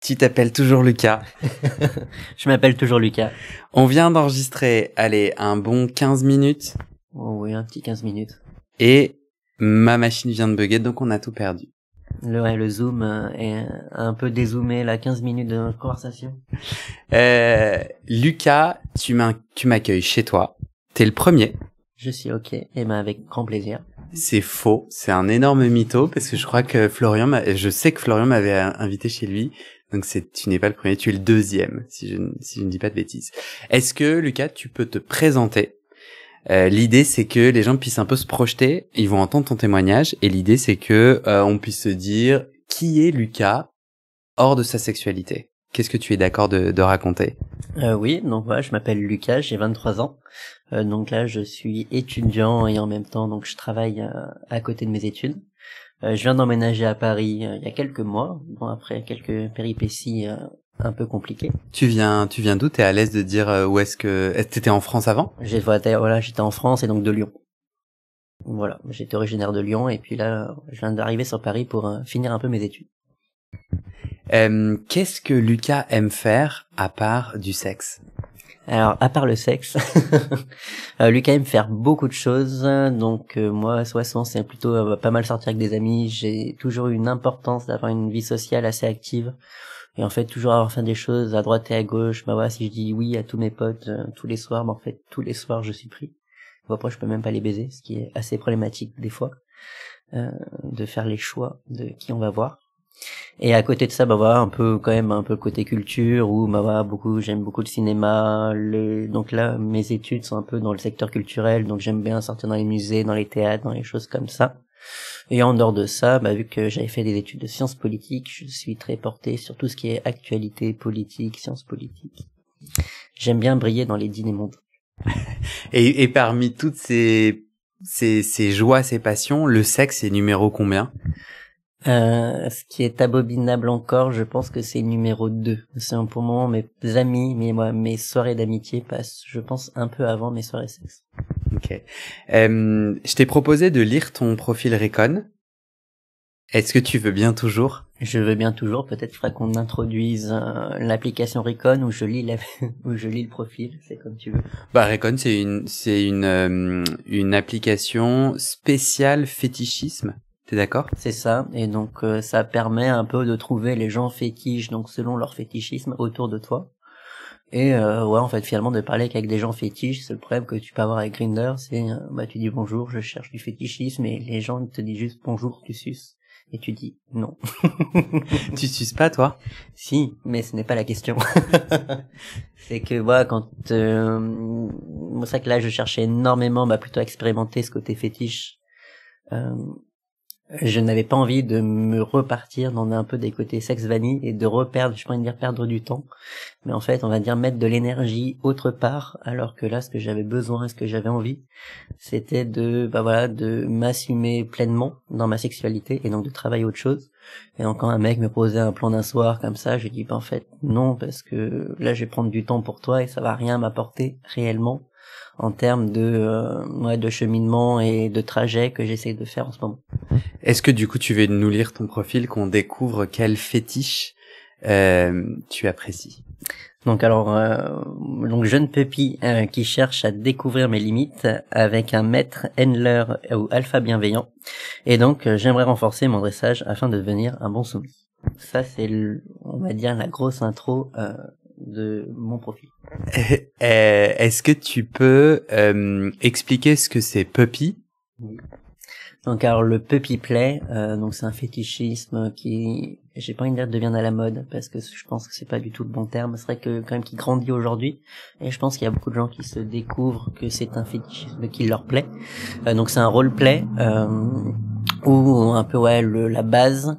Tu t'appelles toujours Lucas. Je m'appelle toujours Lucas. On vient d'enregistrer, allez, un bon 15 minutes. Oh oui, un petit 15 minutes. Et ma machine vient de bugger, donc on a tout perdu. Le zoom est un peu dézoomé, là, 15 minutes de conversation. Lucas, tu m'accueilles chez toi. T'es le premier. Je suis ok, et ben avec grand plaisir. C'est faux, c'est un énorme mytho, parce que je crois que je sais que Florian m'avait invité chez lui. Donc tu n'es pas le premier, tu es le deuxième, si je ne dis pas de bêtises. Est-ce que, Lucas, tu peux te présenter? L'idée, c'est que les gens puissent un peu se projeter, ils vont entendre ton témoignage, et l'idée, c'est que on puisse se dire qui est Lucas hors de sa sexualité. Qu'est-ce que tu es d'accord de raconter? Oui, donc voilà, je m'appelle Lucas, j'ai 23 ans. Donc là, je suis étudiant et en même temps, donc je travaille à côté de mes études. Je viens d'emménager à Paris il y a quelques mois, bon après quelques péripéties un peu compliquées. Tu viens d'où? T'es à l'aise de dire où est-ce que t'étais en France avant? J'étais en France et donc de Lyon. Voilà, j'étais originaire de Lyon et puis là, je viens d'arriver sur Paris pour finir un peu mes études. Qu'est-ce que Lucas aime faire à part du sexe? Alors, à part le sexe, Lucas aime faire beaucoup de choses. Donc moi, souvent, c'est plutôt pas mal sortir avec des amis. J'ai toujours eu une importance d'avoir une vie sociale assez active. Et en fait, toujours avoir fait des choses à droite et à gauche. Bah voilà, si je dis oui à tous mes potes tous les soirs, bah en fait, tous les soirs, je suis pris. Bon, après, je peux même pas les baiser, ce qui est assez problématique des fois, de faire les choix de qui on va voir. Et à côté de ça, bah voilà, un peu côté culture où bah voilà, j'aime beaucoup le cinéma. Donc là, mes études sont un peu dans le secteur culturel, donc j'aime bien sortir dans les musées, dans les théâtres, dans les choses comme ça. Et en dehors de ça, bah vu que j'avais fait des études de sciences politiques, je suis très porté sur tout ce qui est actualité politique, sciences politiques. J'aime bien briller dans les dîners mondes. Et parmi toutes ces joies, ces passions, le sexe est numéro combien? Ce qui est abominable encore, je pense que c'est numéro 2. C'est pour le moment mes amis, mes soirées d'amitié passent, je pense, un peu avant mes soirées sexe. Ok. Je t'ai proposé de lire ton profil Recon. Est-ce que tu veux bien toujours? Je veux bien toujours. Peut-être qu'il faudra qu'on introduise l'application Recon où je lis où je lis le profil. C'est comme tu veux. Bah Recon, c'est une application spéciale fétichisme. T'es d'accord? C'est ça. Et donc ça permet un peu de trouver les gens fétiches, donc selon leur fétichisme autour de toi. Et ouais, en fait, finalement, de parler avec des gens fétiches, c'est le problème que tu peux avoir avec Grindr, c'est bah tu dis bonjour, je cherche du fétichisme, et les gens te disent juste bonjour, tu suces. Et tu dis non. Tu suces pas, toi? Si, mais ce n'est pas la question. C'est que voilà, quand c'est vrai que là je cherchais énormément plutôt à expérimenter ce côté fétiche. Je n'avais pas envie de me repartir dans un peu des côtés sexe vanille et de reperdre, je pourrais dire perdre du temps, mais en fait on va dire mettre de l'énergie autre part, alors que là ce que j'avais besoin et ce que j'avais envie, c'était de m'assumer pleinement dans ma sexualité et donc de travailler autre chose. Et donc quand un mec me posait un plan d'un soir comme ça, je dis en fait non, parce que là je vais prendre du temps pour toi et ça va rien m'apporter réellement en termes de cheminement et de trajet que j'essaie de faire en ce moment. Est-ce que du coup tu veux nous lire ton profil, qu'on découvre quel fétiche tu apprécies? Donc jeune puppy qui cherche à découvrir mes limites avec un maître handler ou alpha bienveillant, et donc j'aimerais renforcer mon dressage afin de devenir un bon soumis. Ça c'est on va dire la grosse intro de mon profil. Est-ce que tu peux expliquer ce que c'est puppy? Oui. Donc alors le puppy play, donc c'est un fétichisme qui, j'ai pas envie de dire devient à la mode, parce que je pense que c'est pas du tout le bon terme. C'est vrai que quand même qui grandit aujourd'hui, et je pense qu'il y a beaucoup de gens qui se découvrent que c'est un fétichisme qui leur plaît. Donc c'est un roleplay où un peu la base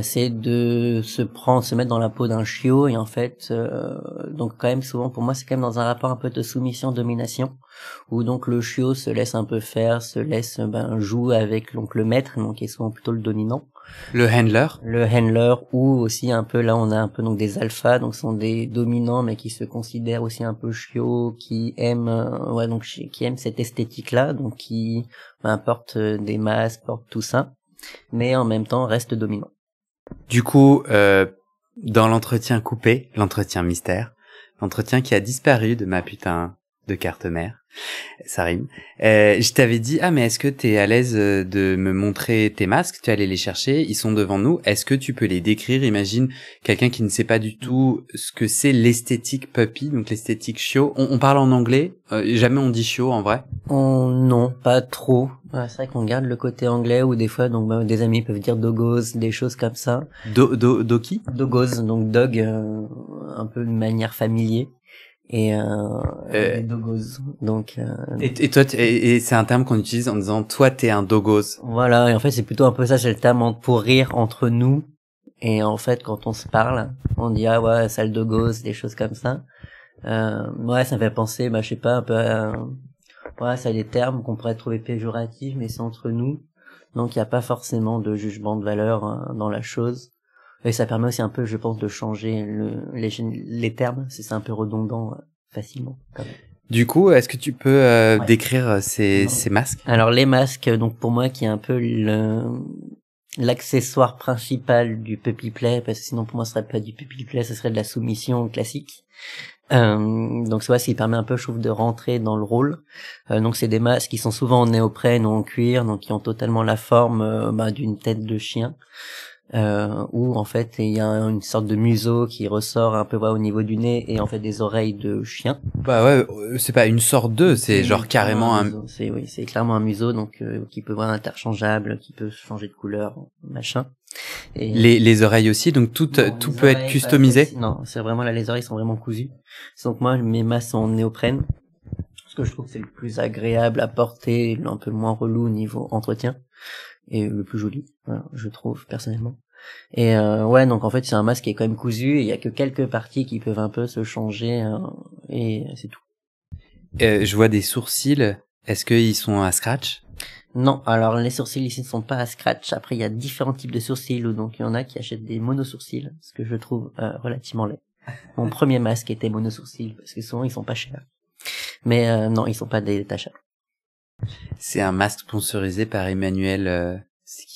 c'est de se mettre dans la peau d'un chiot, et en fait donc quand même souvent pour moi c'est quand même dans un rapport un peu de soumission domination, où donc le chiot se laisse un peu faire, joue avec donc le maître, donc qui est souvent plutôt le dominant, le handler, ou aussi un peu là on a un peu donc des alphas, donc sont des dominants mais qui se considèrent aussi un peu chiots, qui aiment qui aiment cette esthétique là, donc qui portent des masques, portent tout ça, mais en même temps restent dominants. Du coup dans l'entretien coupé, l'entretien mystère, l'entretien qui a disparu de ma putain de carte mère. Ça rime. Je t'avais dit, mais est-ce que t'es à l'aise de me montrer tes masques? Tu es allé les chercher, ils sont devant nous. Est-ce que tu peux les décrire? Imagine quelqu'un qui ne sait pas du tout ce que c'est l'esthétique puppy, donc l'esthétique chiot. On parle en anglais, jamais on dit chiot en vrai. Non, pas trop. C'est vrai qu'on garde le côté anglais où des fois, donc des amis peuvent dire dogos, des choses comme ça. Doki? Dogos, donc dog, un peu de manière familier. Et des dogos. Donc et toi et c'est un terme qu'on utilise en disant toi t'es un dogos. Voilà, et en fait c'est plutôt un peu ça, c'est le terme pour rire entre nous. Et en fait quand on se parle, on dit ouais sale dogos, des choses comme ça. Ouais, ça me fait penser, je sais pas, un peu ouais, c'est des termes qu'on pourrait trouver péjoratifs, mais c'est entre nous. Donc il n'y a pas forcément de jugement de valeur dans la chose. Et ça permet aussi un peu, je pense, de changer les termes, c'est un peu redondant facilement. Quand même. Du coup, est-ce que tu peux décrire ces masques? Alors les masques, donc pour moi, qui est un peu l'accessoire principal du puppy play, parce que sinon pour moi ce serait pas du puppy play, ce serait de la soumission classique. Donc c'est ce qui permet un peu, je trouve, de rentrer dans le rôle. Donc c'est des masques qui sont souvent en néoprène ou en cuir, donc qui ont totalement la forme d'une tête de chien. Où en fait il y a une sorte de museau qui ressort un peu au niveau du nez et en fait des oreilles de chien. Bah ouais, c'est pas une sorte de, c'est genre carrément un museau. C'est clairement un museau, donc qui peut être interchangeable, qui peut changer de couleur, machin. Et les oreilles aussi, donc tout peut être customisé. Non, c'est vraiment là, les oreilles sont vraiment cousues. Donc moi mes masques sont en néoprène, parce que je trouve que c'est le plus agréable à porter, un peu moins relou au niveau entretien. Et le plus joli, voilà, je trouve personnellement. Et ouais, donc en fait c'est un masque qui est quand même cousu, et il y a que quelques parties qui peuvent un peu se changer, et c'est tout. Je vois des sourcils, est-ce qu'ils sont à scratch? Non, alors les sourcils ici ne sont pas à scratch. Après il y a différents types de sourcils, donc il y en a qui achètent des monosourcils, ce que je trouve relativement laid. Mon premier masque était monosourcil, parce que souvent ils sont pas chers. Mais non, ils sont pas détachables. C'est un masque sponsorisé par Emmanuel. C'est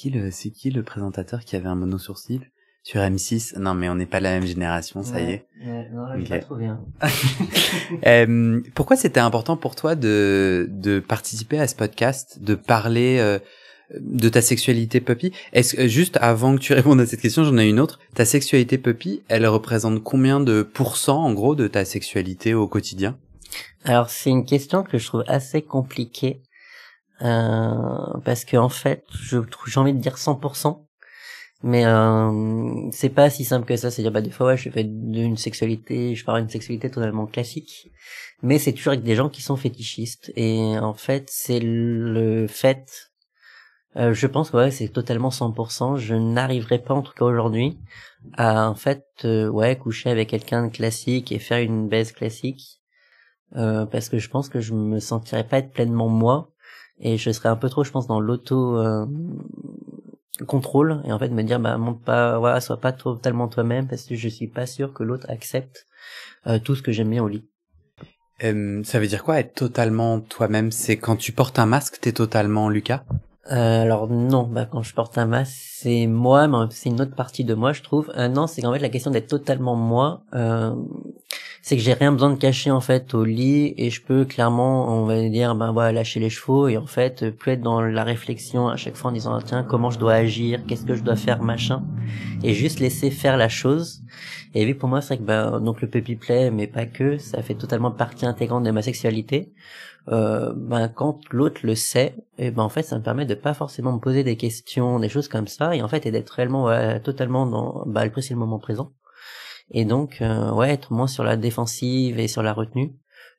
qui le présentateur qui avait un mono sourcil sur M6? Non, mais on n'est pas la même génération, ça y est. Non, là, j'ai pas trouvé un. Pourquoi c'était important pour toi de participer à ce podcast, de parler de ta sexualité puppy? Est-ce que, juste avant que tu répondes à cette question, j'en ai une autre. Ta sexualité puppy, elle représente combien de pourcents en gros de ta sexualité au quotidien? Alors c'est une question que je trouve assez compliquée. Parce que en fait, j'ai envie de dire 100%, mais c'est pas si simple que ça. C'est-à-dire, des fois, ouais, je fais d'une sexualité, je parle d'une sexualité totalement classique, mais c'est toujours avec des gens qui sont fétichistes. Et en fait, c'est le fait, je pense que ouais, c'est totalement 100%. Je n'arriverai pas, en tout cas aujourd'hui, à en fait, coucher avec quelqu'un de classique et faire une baise classique, parce que je pense que je me sentirais pas être pleinement moi. Et je serais un peu trop, je pense, dans l'auto contrôle, et en fait me dire montre pas, sois pas totalement toi-même, parce que je suis pas sûr que l'autre accepte tout ce que j'aime bien au lit. Ça veut dire quoi être totalement toi-même? C'est quand tu portes un masque, t'es totalement Lucas? Alors non, quand je porte un masque, c'est moi, mais c'est une autre partie de moi, je trouve. Non, c'est qu'en fait la question d'être totalement moi, c'est que j'ai rien besoin de cacher en fait au lit, et je peux clairement, on va dire, lâcher les chevaux, et en fait plus être dans la réflexion à chaque fois en disant tiens, comment je dois agir, qu'est-ce que je dois faire, machin, et juste laisser faire la chose. Et vu pour moi c'est vrai que donc le puppy play, mais pas que, ça fait totalement partie intégrante de ma sexualité. Quand l'autre le sait, et en fait ça me permet de pas forcément me poser des questions, des choses comme ça, et en fait et d'être réellement totalement dans le moment présent. Et donc être moins sur la défensive et sur la retenue,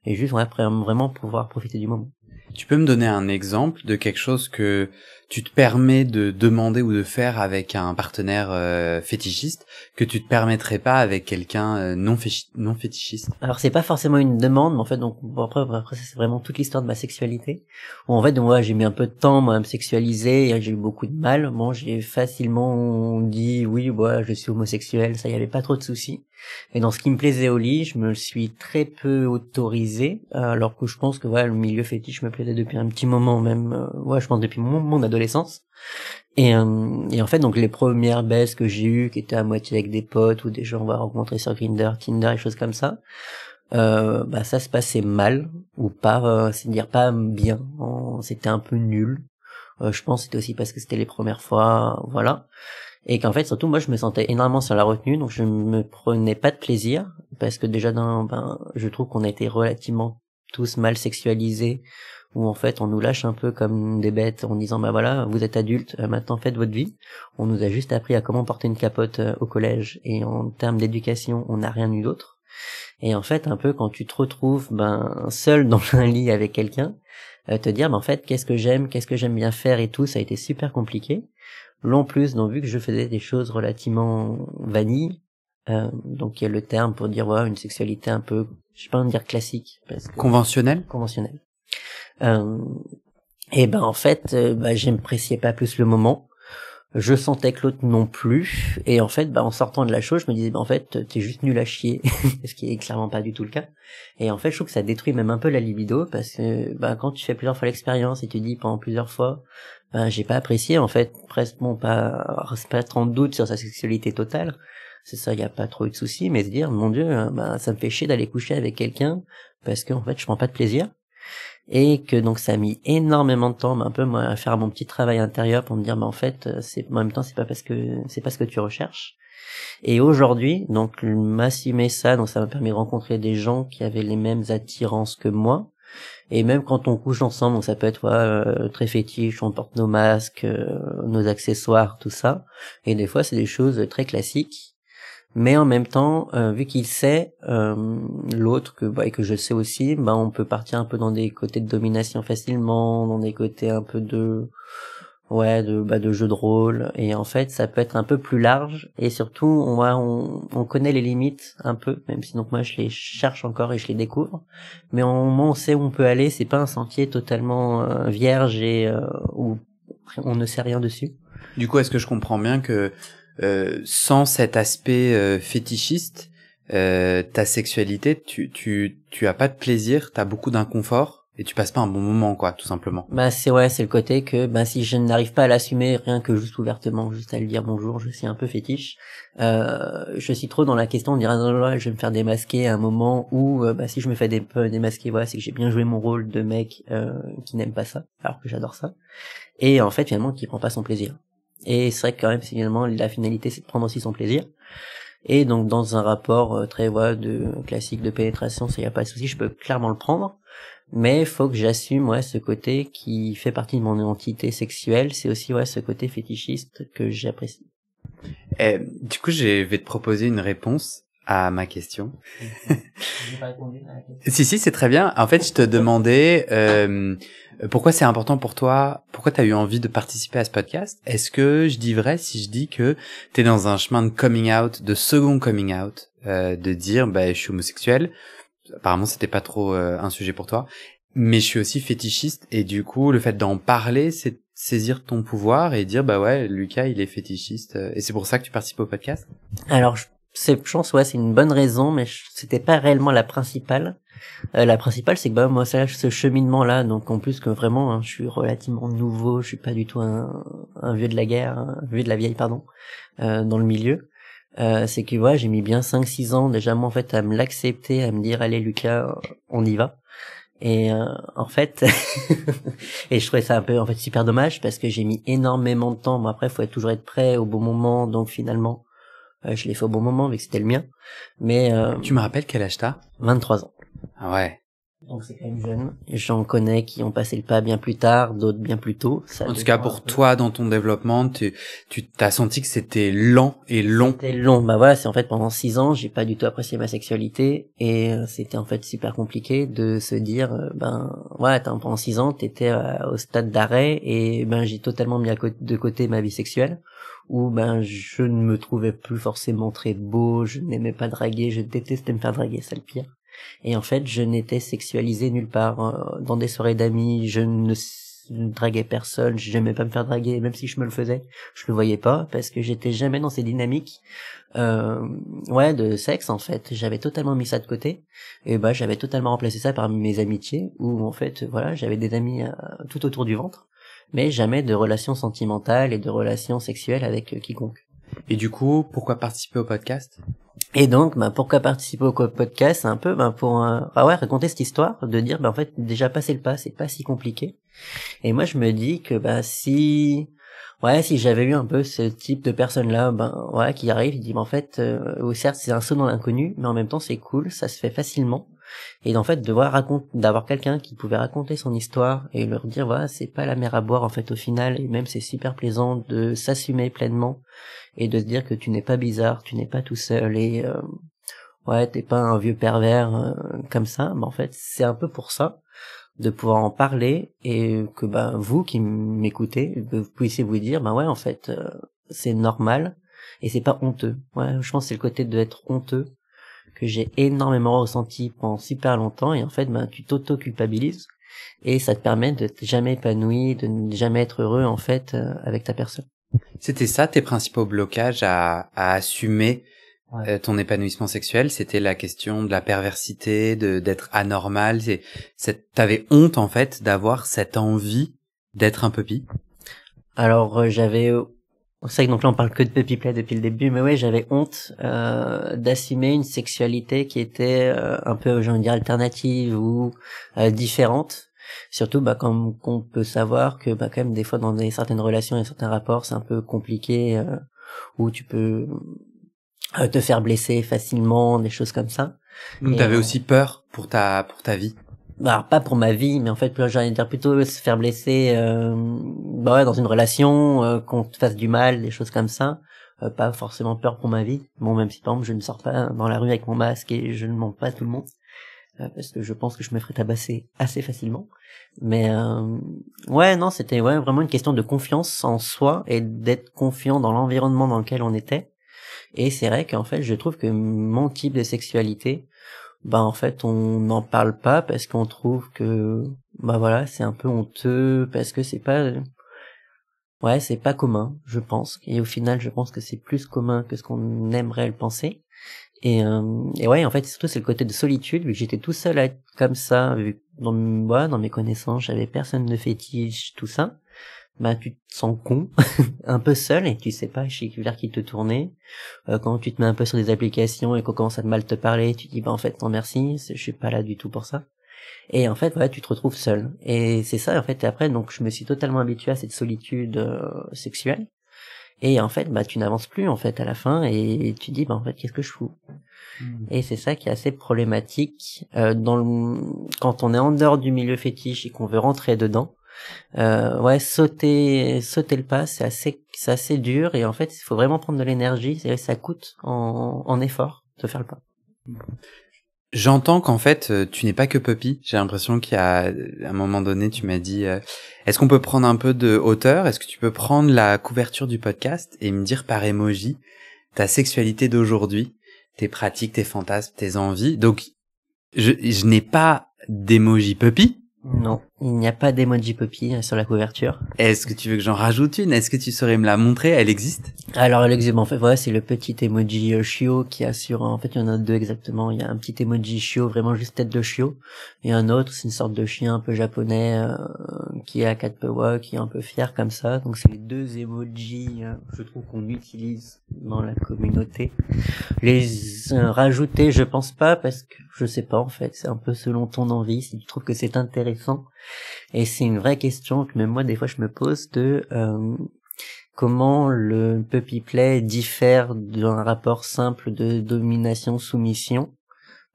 et juste après vraiment pouvoir profiter du moment. Tu peux me donner un exemple de quelque chose que tu te permets de demander ou de faire avec un partenaire fétichiste que tu te permettrais pas avec quelqu'un non fétichiste? Alors c'est pas forcément une demande, mais en fait donc après c'est vraiment toute l'histoire de ma sexualité, où en fait donc j'ai mis un peu de temps à me sexualiser, et j'ai eu beaucoup de mal. J'ai facilement dit oui, je suis homosexuel, ça y avait pas trop de soucis. Et dans ce qui me plaisait au lit, je me suis très peu autorisé, alors que je pense que le milieu fétiche me plaît faisais depuis un petit moment, même, ouais, je pense depuis mon adolescence. Et en fait, donc les premières baises que j'ai eues, qui étaient à moitié avec des potes ou des gens on va rencontrer sur Grindr, Tinder et choses comme ça, bah ça se passait mal ou pas, c'est dire pas bien. C'était un peu nul. Je pense que c'était aussi parce que c'était les premières fois, voilà. Et qu'en fait, surtout, moi, je me sentais énormément sur la retenue, donc je me prenais pas de plaisir, parce que déjà, je trouve qu'on a été relativement tous mal sexualisés, où en fait, on nous lâche un peu comme des bêtes en disant, bah voilà, vous êtes adultes, maintenant faites votre vie. On nous a juste appris à comment porter une capote au collège, et en termes d'éducation, on n'a rien eu d'autre. Et en fait, un peu, quand tu te retrouves, seul dans un lit avec quelqu'un, te dire, en fait, qu'est-ce que j'aime bien faire et tout, ça a été super compliqué. Là, en plus, donc, vu que je faisais des choses relativement vanille, donc il y a le terme pour dire, ouais, une sexualité un peu, je sais pas dire classique, parce que Conventionnel. Et en fait, j'appréciais pas plus le moment. Je sentais que l'autre non plus, et en fait, en sortant de la chose, je me disais, en fait, t'es juste nul à chier, ce qui est clairement pas du tout le cas. Et en fait, je trouve que ça détruit même un peu la libido, parce que, quand tu fais plusieurs fois l'expérience et tu dis pendant plusieurs fois, j'ai pas apprécié, en fait, presque, pas trop de doute sur sa sexualité totale. C'est ça, y a pas trop eu de soucis, mais se dire, mon Dieu, ça me fait chier d'aller coucher avec quelqu'un, parce que, en fait, je prends pas de plaisir. Et que donc ça a mis énormément de temps, un peu moi, à faire mon petit travail intérieur pour me dire, en fait, en même temps, c'est pas ce que tu recherches. Et aujourd'hui, donc, m'assumer ça, donc ça m'a permis de rencontrer des gens qui avaient les mêmes attirances que moi. Et même quand on couche ensemble, donc ça peut être très fétiche, on porte nos masques, nos accessoires, tout ça. Et des fois, c'est des choses très classiques. Mais en même temps, vu qu'il sait, l'autre, et que je sais aussi, on peut partir un peu dans des côtés de domination facilement, dans des côtés un peu de jeu de rôle, et en fait ça peut être un peu plus large, et surtout on connaît les limites un peu, même si donc moi je les cherche encore et je les découvre, mais au moment où on sait où on peut aller, c'est pas un sentier totalement vierge et où on ne sait rien dessus. Du coup, est-ce que je comprends bien que sans cet aspect fétichiste, ta sexualité, tu as pas de plaisir, t'as beaucoup d'inconfort et tu passes pas un bon moment, quoi, tout simplement. C'est le côté que si je n'arrive pas à l'assumer rien que juste ouvertement, juste à lui dire bonjour, je suis un peu fétiche, je suis trop dans la question de dire je vais me faire démasquer à un moment où si je me fais démasquer, voilà, c'est que j'ai bien joué mon rôle de mec qui n'aime pas ça, alors que j'adore ça, et en fait finalement qui prend pas son plaisir. Et c'est vrai que quand même finalement la finalité c'est de prendre aussi son plaisir. Et donc dans un rapport très de classique de pénétration, ça y a pas de souci, je peux clairement le prendre. Mais faut que j'assume ce côté qui fait partie de mon identité sexuelle, c'est aussi ce côté fétichiste que j'apprécie. Du coup, je vais te proposer une réponse à ma question. J'ai pas répondu à la question. Si, c'est très bien. En fait, je te demandais pourquoi c'est important pour toi, pourquoi tu as eu envie de participer à ce podcast. Est-ce que je dis vrai si je dis que tu es dans un chemin de coming out, de second coming out, de dire je suis homosexuel. Apparemment, c'était pas trop un sujet pour toi, mais je suis aussi fétichiste, et du coup, le fait d'en parler, c'est saisir ton pouvoir et dire Lucas, il est fétichiste, et c'est pour ça que tu participes au podcast. Alors, je pense c'est une bonne raison, mais c'était pas réellement la principale. La principale, c'est que moi, ce cheminement-là, donc en plus que vraiment, je suis relativement nouveau, je suis pas du tout un vieux de la guerre, un vieux de la vieille, pardon, dans le milieu. C'est que j'ai mis bien 5-6 ans déjà moi en fait à me l'accepter, à me dire allez Lucas, on y va. Et en fait et je trouvais ça un peu en fait super dommage parce que j'ai mis énormément de temps. Bon après faut toujours être prêt au bon moment, donc finalement je l'ai fait au bon moment vu que c'était le mien. Mais tu me rappelles quel âge t'as? 23 ans. Ah ouais. Donc c'est quand même jeune. J'en connais qui ont passé le pas bien plus tard, d'autres bien plus tôt. En tout cas, pour toi, dans ton développement, tu t'as senti que c'était lent et long. C'était long. C'est en fait pendant 6 ans, j'ai pas du tout apprécié ma sexualité et c'était en fait super compliqué de se dire, pendant 6 ans, t'étais au stade d'arrêt et j'ai totalement mis de côté ma vie sexuelle où je ne me trouvais plus forcément très beau, je n'aimais pas draguer, je détestais me faire draguer, c'est le pire. Et en fait, je n'étais sexualisé nulle part. Dans des soirées d'amis, je ne draguais personne, j'aimais pas me faire draguer, même si je me le faisais, je le voyais pas, parce que j'étais jamais dans ces dynamiques, de sexe, en fait. J'avais totalement mis ça de côté, et j'avais totalement remplacé ça par mes amitiés, où, en fait, voilà, j'avais des amis tout autour du ventre, mais jamais de relations sentimentales et de relations sexuelles avec quiconque. Et du coup, pourquoi participer au podcast? Et donc, pourquoi participer au podcast? C'est un peu, pour, raconter cette histoire, de dire, en fait, déjà passer le pas, c'est pas si compliqué. Et moi, je me dis que, si j'avais eu un peu ce type de personne-là, qui arrive, il dit, en fait, certes, c'est un saut dans l'inconnu, mais en même temps, c'est cool, ça se fait facilement. Et en fait, d'avoir quelqu'un qui pouvait raconter son histoire et leur dire, voilà, c'est pas la mer à boire, en fait, au final, et même c'est super plaisant de s'assumer pleinement et de se dire que tu n'es pas bizarre, tu n'es pas tout seul et, t'es pas un vieux pervers, comme ça. En fait, c'est un peu pour ça, de pouvoir en parler et que, vous qui m'écoutez, vous puissiez vous dire, en fait, c'est normal et c'est pas honteux. Ouais, je pense que c'est le côté d'être honteux que j'ai énormément ressenti pendant super longtemps et en fait tu t'auto-culpabilises et ça te permet de jamais épanoui, de ne jamais être heureux en fait avec ta personne. C'était ça tes principaux blocages à assumer ton épanouissement sexuel? C'était la question de la perversité, d'être anormal, t'avais honte en fait d'avoir cette envie d'être un puppy? Alors j'avais c'est vrai que donc là on parle que de puppy play depuis le début, mais j'avais honte d'assumer une sexualité qui était un peu, j'ai envie de dire, alternative ou différente. Surtout comme qu'on peut savoir que quand même des fois dans certaines relations et certains rapports c'est un peu compliqué, où tu peux te faire blesser facilement, des choses comme ça. Donc t'avais aussi peur pour ta vie? Alors, pas pour ma vie, mais en fait, j'ai envie de dire plutôt se faire blesser, dans une relation, qu'on te fasse du mal, des choses comme ça. Pas forcément peur pour ma vie. Bon, même si par exemple je ne sors pas dans la rue avec mon masque et je ne mens pas à tout le monde, parce que je pense que je me ferais tabasser assez facilement. Mais non, c'était vraiment une question de confiance en soi et d'être confiant dans l'environnement dans lequel on était. Et c'est vrai qu'en fait, je trouve que mon type de sexualité, en fait, on n'en parle pas parce qu'on trouve que, c'est un peu honteux parce que c'est pas commun, je pense. Et au final, je pense que c'est plus commun que ce qu'on aimerait le penser. Et en fait, surtout, c'est le côté de solitude, vu que j'étais tout seul à être comme ça, vu que dans mes connaissances, j'avais personne de fétiche, tout ça. Tu te sens con, un peu seul, et tu sais pas vers qui te tourner. Quand tu te mets un peu sur des applications et qu'on commence à mal te parler, tu dis en fait non merci, je suis pas là du tout pour ça. Et en fait tu te retrouves seul. Et c'est ça en fait. Et après donc je me suis totalement habitué à cette solitude sexuelle. Et en fait tu n'avances plus en fait à la fin et tu dis en fait qu'est-ce que je fous. Et c'est ça qui est assez problématique quand on est en dehors du milieu fétiche et qu'on veut rentrer dedans. Sauter le pas, c'est assez dur et en fait il faut vraiment prendre de l'énergie, ça coûte en effort de faire le pas. J'entends qu'en fait tu n'es pas que puppy. J'ai l'impression qu'il y a à un moment donné tu m'as dit est-ce qu'on peut prendre un peu de hauteur, est-ce que tu peux prendre la couverture du podcast et me dire par emoji ta sexualité d'aujourd'hui, tes pratiques, tes fantasmes, tes envies. Donc je n'ai pas d'emoji puppy. Non, il n'y a pas d'emoji puppy sur la couverture. Est-ce que tu veux que j'en rajoute une? Est-ce que tu saurais me la montrer? Elle existe? Alors elle existe, en fait, c'est le petit emoji chiot qui a en fait il y en a deux exactement. Il y a un petit emoji chiot, vraiment juste tête de chiot, et un autre, c'est une sorte de chien un peu japonais qui est à quatre pattes, qui est un peu fier comme ça. Donc c'est les deux emojis, je trouve qu'on utilise dans la communauté. Les rajouter, je pense pas, parce que je sais pas en fait, c'est un peu selon ton envie, si tu trouves que c'est intéressant. Et c'est une vraie question que même moi des fois je me pose de comment le puppy play diffère d'un rapport simple de domination-soumission,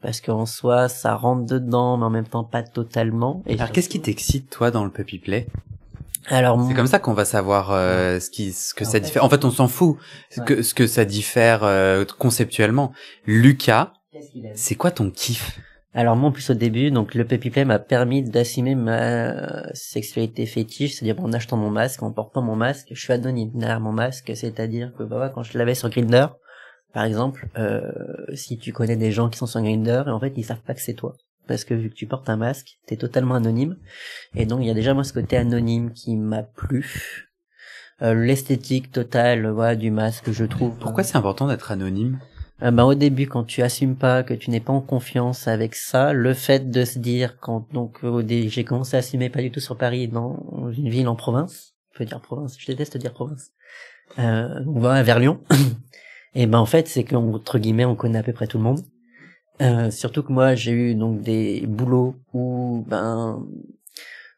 parce qu'en soi ça rentre dedans mais en même temps pas totalement. Et alors qu'est-ce qui t'excite toi dans le puppy play? Alors c'est comme ça qu'on va savoir ce que ça diffère. En fait, on s'en fout ce que ça diffère conceptuellement. Lucas, c'est quoi ton kiff? Alors moi en plus au début, donc le puppy play m'a permis d'assumer ma sexualité fétiche, c'est-à-dire en achetant mon masque, en portant mon masque, je suis anonyme derrière mon masque, c'est-à-dire que quand je l'avais sur Grindr, par exemple, si tu connais des gens qui sont sur Grindr, et en fait ils savent pas que c'est toi. parce que vu que tu portes un masque, t'es totalement anonyme. Et donc il y a déjà moi ce côté anonyme qui m'a plu. L'esthétique totale, voilà, du masque, je trouve. Pourquoi c'est important d'être anonyme? Au début, quand tu assumes pas, que tu n'es pas en confiance avec ça, le fait de se dire, j'ai commencé à assumer pas du tout sur Paris, dans une ville en province, je peux dire province, je déteste dire province, on va vers Lyon, et en fait, c'est qu'entre guillemets, on connaît à peu près tout le monde. Surtout que moi, j'ai eu donc des boulots où,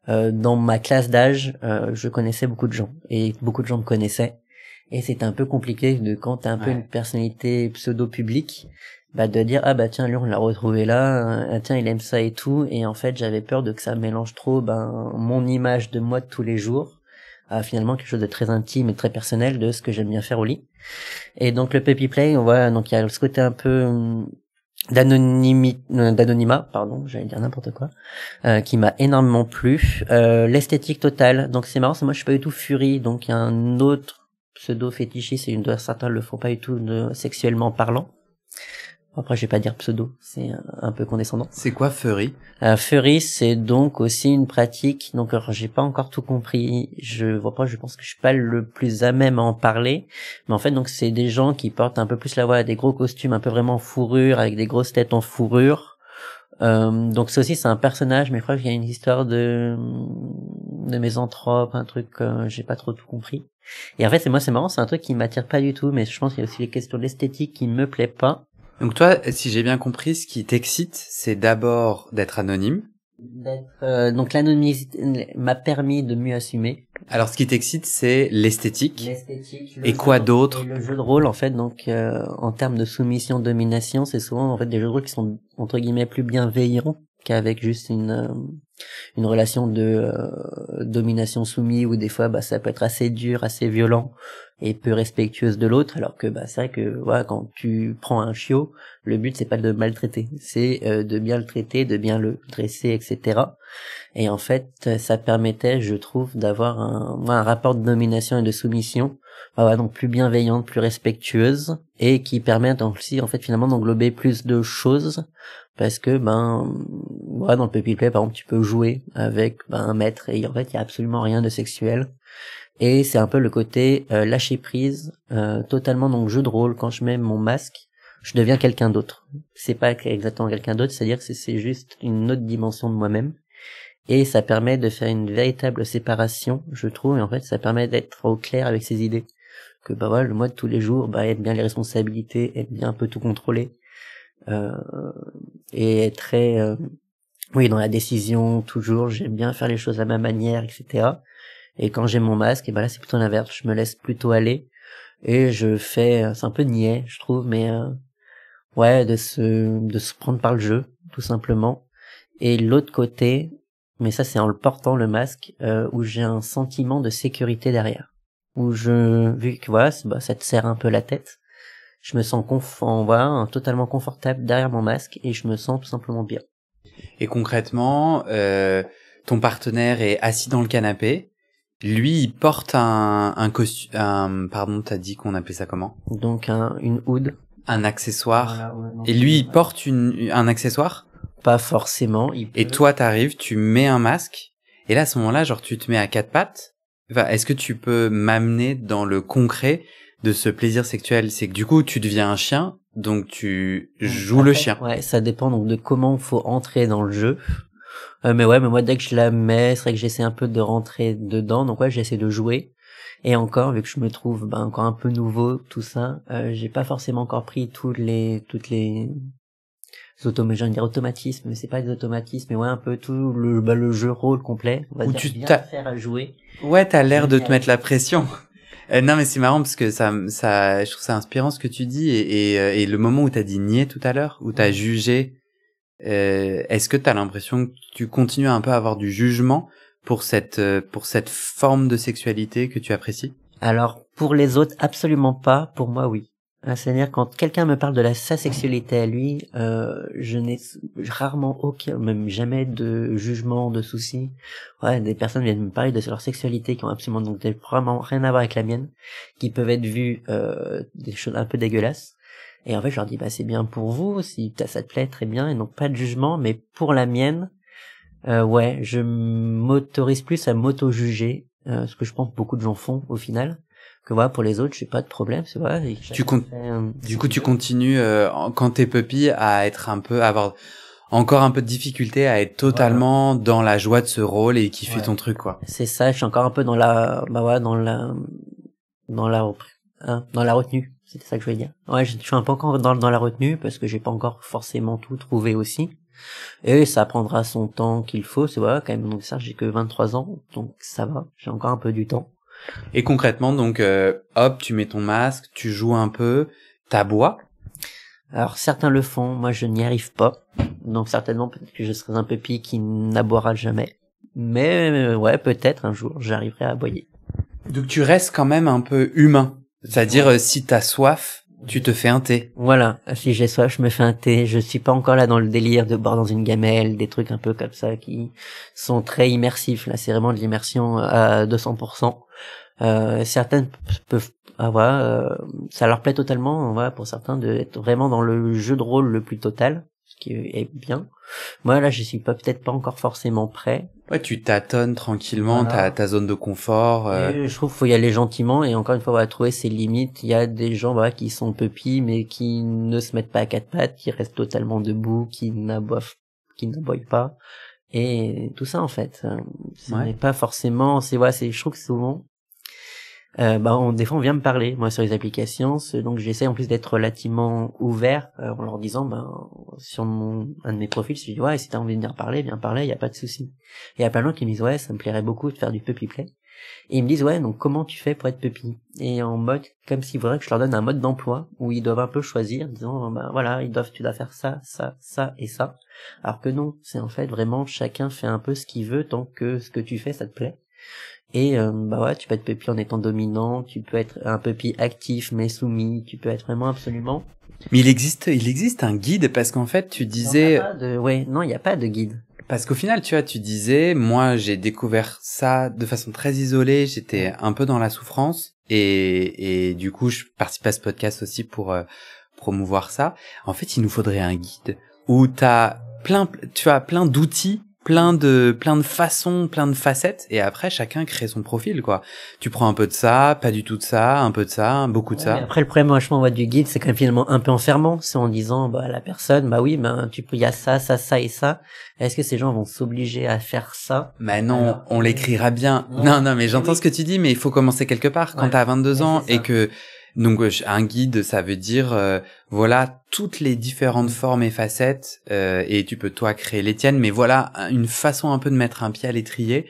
dans ma classe d'âge, je connaissais beaucoup de gens, et beaucoup de gens me connaissaient. Et c'était un peu compliqué quand t'as un peu une personnalité pseudo-publique, de dire, tiens, lui, on l'a retrouvé là, tiens, il aime ça et tout. Et en fait, j'avais peur que ça mélange trop, mon image de moi de tous les jours, à finalement quelque chose de très intime et très personnel de ce que j'aime bien faire au lit. Et donc, le puppy play, donc il y a ce côté un peu, d'anonymat, pardon, j'allais dire n'importe quoi, qui m'a énormément plu. L'esthétique totale, donc c'est marrant, moi je suis pas du tout furie, donc il y a un autre pseudo fétichiste, et certains le font pas du tout sexuellement parlant. Après, je vais pas dire pseudo, c'est un peu condescendant. C'est quoi furry? Furry, c'est donc aussi une pratique. Donc, alors, j'ai pas encore tout compris. Je pense que je suis pas le plus à même à en parler. Mais en fait, donc, c'est des gens qui portent un peu plus la voix, des gros costumes, un peu vraiment en fourrure, avec des grosses têtes en fourrure. Donc, ça aussi, c'est un personnage, mais je crois qu'il y a une histoire de misanthrope, un truc, j'ai pas trop tout compris. Et en fait, c'est marrant, c'est un truc qui m'attire pas du tout, mais je pense qu'il y a aussi les questions de l'esthétique qui me plaît pas. Donc toi, si j'ai bien compris, ce qui t'excite, c'est d'abord d'être anonyme. Donc l'anonymisme m'a permis de mieux assumer. Alors ce qui t'excite, c'est l'esthétique. Et Et quoi d'autre? le jeu de rôle, en fait, donc en termes de soumission, domination, c'est souvent en fait des jeux de rôle qui sont entre guillemets plus bienveillants qu'avec juste une relation de domination soumise, où des fois ça peut être assez dur, assez violent et peu respectueuse de l'autre, alors que c'est vrai que quand tu prends un chiot, le but c'est pas de le maltraiter, c'est de bien le traiter, de bien le dresser, etc. Et en fait, ça permettait, je trouve, d'avoir un rapport de domination et de soumission, donc plus bienveillante, plus respectueuse, et qui permet aussi, en fait, finalement, d'englober plus de choses, parce que, dans le puppy play, par exemple, tu peux jouer avec un maître, et en fait, il y a absolument rien de sexuel. Et c'est un peu le côté lâcher prise, totalement, donc jeu de rôle. Quand je mets mon masque, je deviens quelqu'un d'autre. C'est pas exactement quelqu'un d'autre, c'est-à-dire que c'est juste une autre dimension de moi-même. Et ça permet de faire une véritable séparation, je trouve, et en fait, ça permet d'être au clair avec ses idées. Que le moi de tous les jours, être bien les responsabilités, être bien un peu tout contrôler, et être très, dans la décision, toujours, j'aime bien faire les choses à ma manière, etc. Et quand j'ai mon masque, là c'est plutôt l'inverse, je me laisse plutôt aller, et je fais, c'est un peu niais, je trouve, mais de se prendre par le jeu, tout simplement. Et l'autre côté, mais ça c'est en le portant le masque, où j'ai un sentiment de sécurité derrière, où vu que ça te serre un peu la tête, je me sens totalement confortable derrière mon masque, et je me sens tout simplement bien. Et concrètement, ton partenaire est assis dans le canapé. Lui, il porte un costume, pardon, t'as dit qu'on appelait ça comment? Donc une hood. Un accessoire. Et lui, il porte un accessoire? Pas forcément. Et toi, t'arrives, tu mets un masque. Et là, à ce moment-là, tu te mets à quatre pattes. Est-ce que tu peux m'amener dans le concret de ce plaisir sexuel? C'est que du coup, tu deviens un chien, donc tu joues le chien. Ouais, ça dépend donc de comment faut entrer dans le jeu. Mais moi, dès que je la mets, c'est vrai que j'essaie un peu de rentrer dedans. Donc j'essaie de jouer. Et encore, vu que je me trouve encore un peu nouveau, tout ça, j'ai pas forcément encore pris toutes les automatismes, mais c'est pas des automatismes, mais un peu tout le jeu rôle complet. On va dire bien faire à jouer. Ouais, t'as l'air de te mettre la pression. Non, mais c'est marrant parce que je trouve ça inspirant ce que tu dis, et le moment où t'as dit nier tout à l'heure, où t'as jugé, est-ce que t'as l'impression que tu continues un peu à avoir du jugement pour cette forme de sexualité que tu apprécies? Alors, pour les autres, absolument pas. Pour moi, oui. C'est-à-dire, quand quelqu'un me parle de sa sexualité à lui, je n'ai rarement même jamais de jugement, de soucis. Des personnes viennent me parler de leur sexualité qui ont absolument vraiment rien à voir avec la mienne, qui peuvent être vues des choses un peu dégueulasses. Et en fait, je leur dis, bah, c'est bien pour vous, si ça te plaît, très bien, et donc pas de jugement, mais pour la mienne, ouais, je m'autorise plus à m'auto-juger, ce que je pense que beaucoup de gens font au final. Que voilà, pour les autres, j'ai pas de problème, c'est vrai. Du coup, tu continues quand t'es puppy à être un peu, à avoir encore un peu de difficulté à être totalement dans la joie de ce rôle et kiffer ton truc, quoi. C'est ça, je suis encore un peu dans la, bah ouais, dans la retenue. C'était ça que je voulais dire. Ouais, je suis un peu encore dans la retenue parce que j'ai pas encore forcément tout trouvé aussi. Et ça prendra son temps qu'il faut, c'est vrai, quand même. Donc ça, j'ai que 23 ans, donc ça va. J'ai encore un peu du temps. Et concrètement, donc, hop, tu mets ton masque, tu joues un peu, t'aboies. Alors certains le font, moi je n'y arrive pas. Donc certainement peut-être que je serai un puppy qui n'aboiera jamais. Mais ouais, peut-être un jour j'arriverai à aboyer. Donc tu restes quand même un peu humain. C'est-à-dire si t'as soif, tu te fais un thé. Voilà, si j'ai soif, je me fais un thé. Je suis pas encore là dans le délire de boire dans une gamelle, des trucs un peu comme ça qui sont très immersifs. Là, c'est vraiment de l'immersion à 200%. Certaines peuvent avoir, ça leur plaît totalement, voilà, pour certains d'être vraiment dans le jeu de rôle le plus total, ce qui est bien. Moi là, je suis peut-être pas encore forcément prêt. Ouais, tu tâtonnes tranquillement, Voilà. ta zone de confort. Et je trouve qu'il faut y aller gentiment et encore une fois, voilà, trouver ses limites. Il y a des gens, voilà, qui sont puppy mais qui ne se mettent pas à quatre pattes, qui restent totalement debout, qui n'aboient pas. Et tout ça en fait, ce n'est pas forcément, je trouve que souvent des fois on vient me parler moi sur les applications, donc j'essaie en plus d'être relativement ouvert en leur disant sur un de mes profils, je dis ouais, si t'as envie de venir parler, viens parler, y a pas de souci. Et il y a plein de gens qui me disent ouais, ça me plairait beaucoup de faire du puppy play, et ils me disent ouais, donc comment tu fais pour être puppy, et en mode comme s'il faudrait que je leur donne un mode d'emploi où ils doivent un peu choisir, en disant voilà, tu dois faire ça et ça, alors que non, c'est en fait vraiment chacun fait un peu ce qu'il veut tant que ce que tu fais ça te plaît. Et tu peux être puppy en étant dominant, tu peux être un puppy actif mais soumis, tu peux être vraiment absolument. Mais il existe un guide parce qu'en fait tu disais. Non, il n'y a pas de guide. Parce qu'au final, tu vois, tu disais, moi j'ai découvert ça de façon très isolée, j'étais un peu dans la souffrance et du coup je participe à ce podcast aussi pour promouvoir ça. En fait, il nous faudrait un guide où tu as plein d'outils, plein de façons, plein de facettes, et après chacun crée son profil, quoi. Tu prends un peu de ça, pas du tout de ça, un peu de ça, beaucoup de ça. Après le problème, moi je m'envoie du guide, c'est quand même finalement un peu enfermant, c'est en disant à la personne, il y a ça et ça. Est-ce que ces gens vont s'obliger à faire ça? Non, on l'écrira bien. Non, mais j'entends ce que tu dis, mais il faut commencer quelque part. Quand t'as 22 ans et que donc un guide, ça veut dire voilà toutes les différentes formes et facettes et tu peux toi créer les tiennes, mais voilà une façon un peu de mettre un pied à l'étrier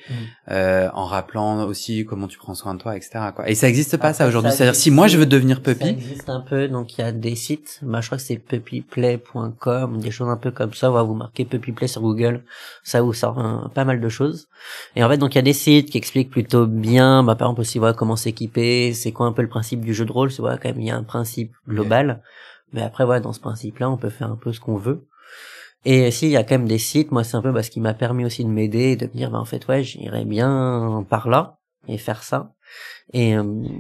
en rappelant aussi comment tu prends soin de toi, etc., quoi. Et ça existe pas ça aujourd'hui. C'est-à-dire si moi je veux devenir puppy, ça existe un peu, donc il y a des sites, je crois que c'est puppyplay.com, des choses un peu comme ça. Vous marquez puppyplay sur Google, ça vous sort pas mal de choses. Et en fait donc il y a des sites qui expliquent plutôt bien, par exemple aussi comment s'équiper, c'est quoi un peu le principe du jeu de rôle. C'est quand même il y a un principe global, mais après dans ce principe-là on peut faire un peu ce qu'on veut. Et s'il y a quand même des sites, moi c'est un peu ce qui m'a permis aussi de m'aider, de me dire en fait j'irais bien par là et faire ça. Et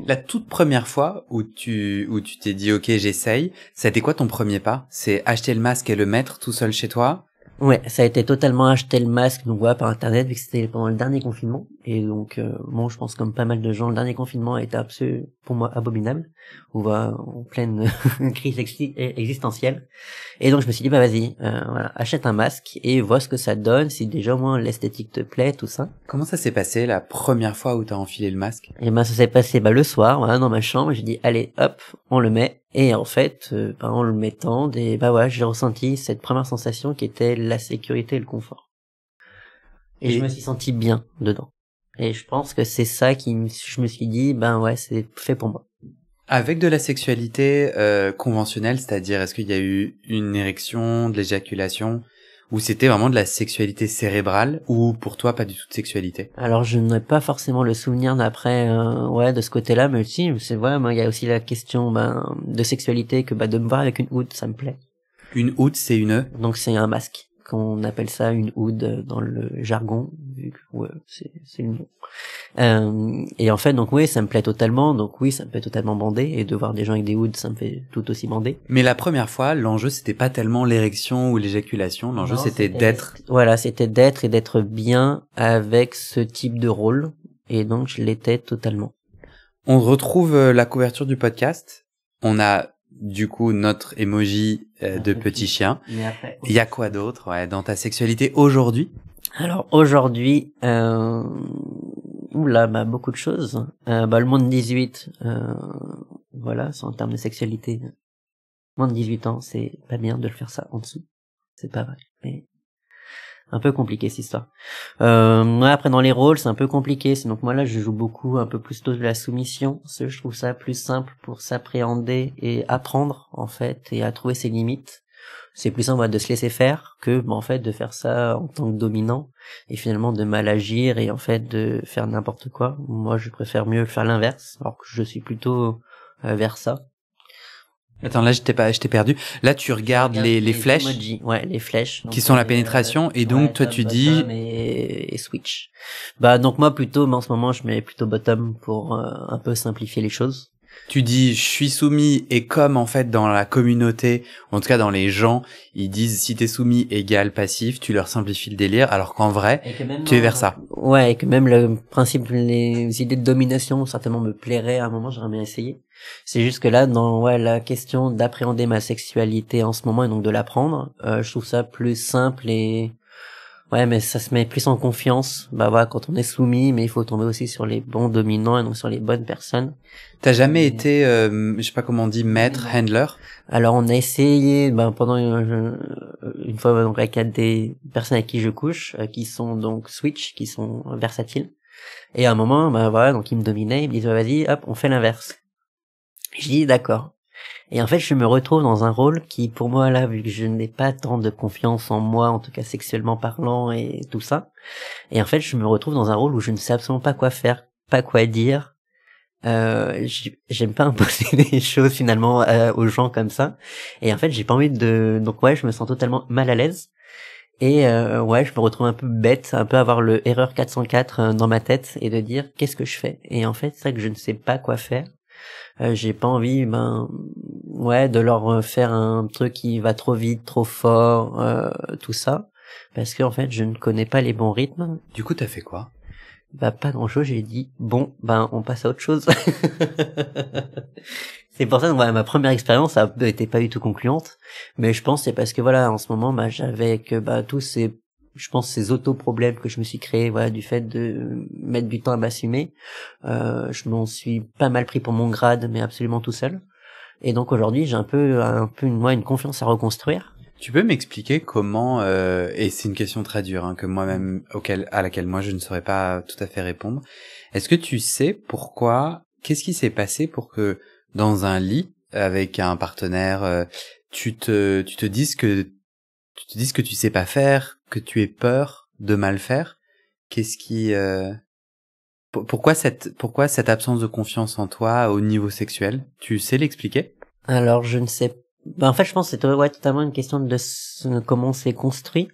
la toute première fois où tu t'es dit ok j'essaye, ça a été quoi ton premier pas? C'est acheter le masque et le mettre tout seul chez toi? Ouais, ça a été totalement acheter le masque donc par internet, vu que c'était pendant le dernier confinement. Et donc je pense comme pas mal de gens, le dernier confinement a été absolument pour moi abominable, en pleine crise existentielle. Et donc je me suis dit vas-y, achète un masque et vois ce que ça donne, si déjà au moins l'esthétique te plaît, tout ça. Comment ça s'est passé la première fois où t'as enfilé le masque? Et ça s'est passé le soir, dans ma chambre, j'ai dit allez hop, on le met. Et en fait, en le mettant, j'ai ressenti cette première sensation qui était la sécurité et le confort. Et je me suis senti bien dedans. Et je pense que c'est ça je me suis dit, c'est fait pour moi. Avec de la sexualité conventionnelle, c'est-à-dire est-ce qu'il y a eu une érection, de l'éjaculation, ou c'était vraiment de la sexualité cérébrale, ou pour toi pas du tout de sexualité? Alors je n'ai pas forcément le souvenir d'après de ce côté-là, mais si c'est vrai, il y a aussi la question de sexualité que de me voir avec une houtte, ça me plaît. Une houtte, c'est une donc c'est un masque. qu'on appelle ça une hood dans le jargon, vu que ouais, c'est le nom. Et en fait, donc oui, ça me plaît totalement. Donc oui, ça me fait totalement bander. Et de voir des gens avec des hoods, ça me fait tout aussi bander. Mais la première fois, l'enjeu, c'était pas tellement l'érection ou l'éjaculation. L'enjeu, c'était d'être... Voilà, c'était d'être et d'être bien avec ce type de rôle. Et donc, je l'étais totalement. On retrouve la couverture du podcast. On a, du coup, notre emoji de petit chien. Mais après, Il y a quoi d'autre, ouais, dans ta sexualité aujourd'hui? Alors, aujourd'hui, oula, bah, beaucoup de choses. Le moins de 18, voilà, c'est en termes de sexualité. Moins de 18 ans, c'est pas bien de le faire ça en dessous. C'est pas vrai, mais un peu compliqué cette histoire. Moi, après, dans les rôles, c'est un peu compliqué. C'est donc moi, là, je joue beaucoup, un peu plus tôt de la soumission. Parce que je trouve ça plus simple pour s'appréhender et apprendre, en fait, et à trouver ses limites. C'est plus simple de se laisser faire que, en fait, de faire ça en tant que dominant et finalement de mal agir et en fait de faire n'importe quoi. Moi, je préfère mieux faire l'inverse, alors que je suis plutôt vers ça. Attends, là, je t'ai perdu. Là, tu regardes les flèches. Emojis. Ouais, les flèches. Qui sont la pénétration, et donc, toi, tu dis... Et switch. Bah, donc moi, plutôt, mais en ce moment, je mets plutôt bottom pour un peu simplifier les choses. Tu dis, je suis soumis, et comme, en fait, dans la communauté, ou en tout cas dans les gens, ils disent, si t'es soumis égale passif, tu leur simplifies le délire, alors qu'en vrai, tu es vers ça. Ouais, et que même le principe, les idées de domination, certainement me plairaient à un moment, j'aimerais bien essayer. C'est juste que là, dans la question d'appréhender ma sexualité en ce moment, et donc de l'apprendre, je trouve ça plus simple et... Ouais, mais ça se met plus en confiance. Bah voilà, quand on est soumis, mais il faut tomber aussi sur les bons dominants et donc sur les bonnes personnes. T'as jamais été, je sais pas comment on dit, maître, handler? Alors on a essayé, pendant une fois donc avec des personnes avec qui je couche, qui sont donc switch, qui sont versatiles. Et à un moment, voilà, donc ils me dominaient, ils me disaient vas-y, hop, on fait l'inverse. Je dis d'accord. Et en fait, je me retrouve dans un rôle qui, pour moi, là, vu que je n'ai pas tant de confiance en moi, en tout cas sexuellement parlant et tout ça, et en fait, je me retrouve dans un rôle où je ne sais absolument pas quoi faire, pas quoi dire. J'aime pas imposer des choses finalement aux gens comme ça. Et en fait, j'ai pas envie de... Donc ouais, je me sens totalement mal à l'aise. Et je me retrouve un peu bête, un peu avoir le erreur 404 dans ma tête et de dire qu'est-ce que je fais. Et en fait, c'est ça que je ne sais pas quoi faire. J'ai pas envie de leur faire un truc qui va trop vite, trop fort, tout ça, parce que en fait je ne connais pas les bons rythmes. Du coup, t'as fait quoi? Pas grand chose, j'ai dit bon on passe à autre chose. C'est pour ça que ma première expérience ça était pas du tout concluante, mais je pense c'est parce que voilà, en ce moment j'avais que tous ces, je pense, ces auto-problèmes que je me suis créés, voilà, du fait de mettre du temps à m'assumer. Je m'en suis pas mal pris pour mon grade, mais absolument tout seul. Et donc aujourd'hui, j'ai un peu une confiance à reconstruire. Tu peux m'expliquer comment, et c'est une question très dure, hein, que moi-même, à laquelle moi je ne saurais pas tout à fait répondre. Est-ce que tu sais qu'est-ce qui s'est passé pour que dans un lit avec un partenaire, tu te dises que tu sais pas faire, que tu aies peur de mal faire? Qu'est-ce qui, pourquoi cette absence de confiance en toi au niveau sexuel? Tu sais l'expliquer? Alors, je ne sais. En fait, je pense que c'est totalement une question de comment c'est construit.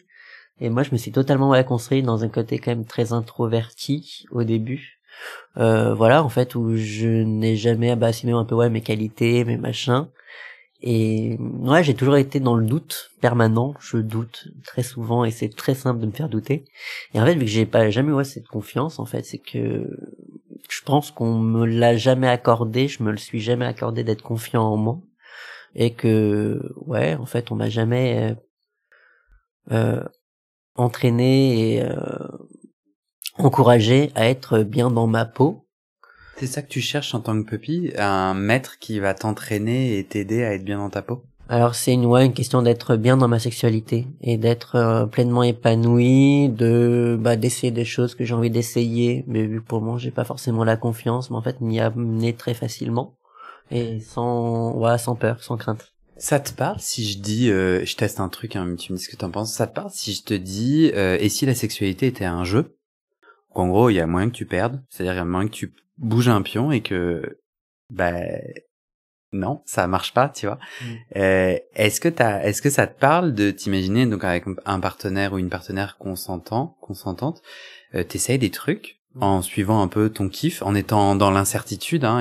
Et moi, je me suis totalement construit dans un côté quand même très introverti au début. En fait, où je n'ai jamais assumé un peu mes qualités, mes machins. Et j'ai toujours été dans le doute permanent. Je doute très souvent et c'est très simple de me faire douter. Et en fait, vu que j'ai jamais cette confiance, en fait, c'est que je pense qu'on me l'a jamais accordé. Je me le suis jamais accordé d'être confiant en moi. Et que en fait, on m'a jamais entraîné et encouragé à être bien dans ma peau. C'est ça que tu cherches en tant que puppy, un maître qui va t'entraîner et t'aider à être bien dans ta peau? Alors c'est une question d'être bien dans ma sexualité et d'être pleinement épanoui, d'essayer des choses que j'ai envie d'essayer, mais vu que pour le moment j'ai pas forcément la confiance, mais en fait m'y amener très facilement et sans peur, sans crainte. Ça te parle si je dis, je teste un truc, hein, tu me dis ce que t'en penses, ça te parle si je te dis, et si la sexualité était un jeu? En gros, il y a moyen que tu perdes, c'est-à-dire il y a moyen que tu bouges un pion et que, non, ça marche pas, tu vois. Est-ce que ça te parle de t'imaginer donc avec un partenaire ou une partenaire consentante, t'essayes des trucs en suivant un peu ton kiff, en étant dans l'incertitude, hein,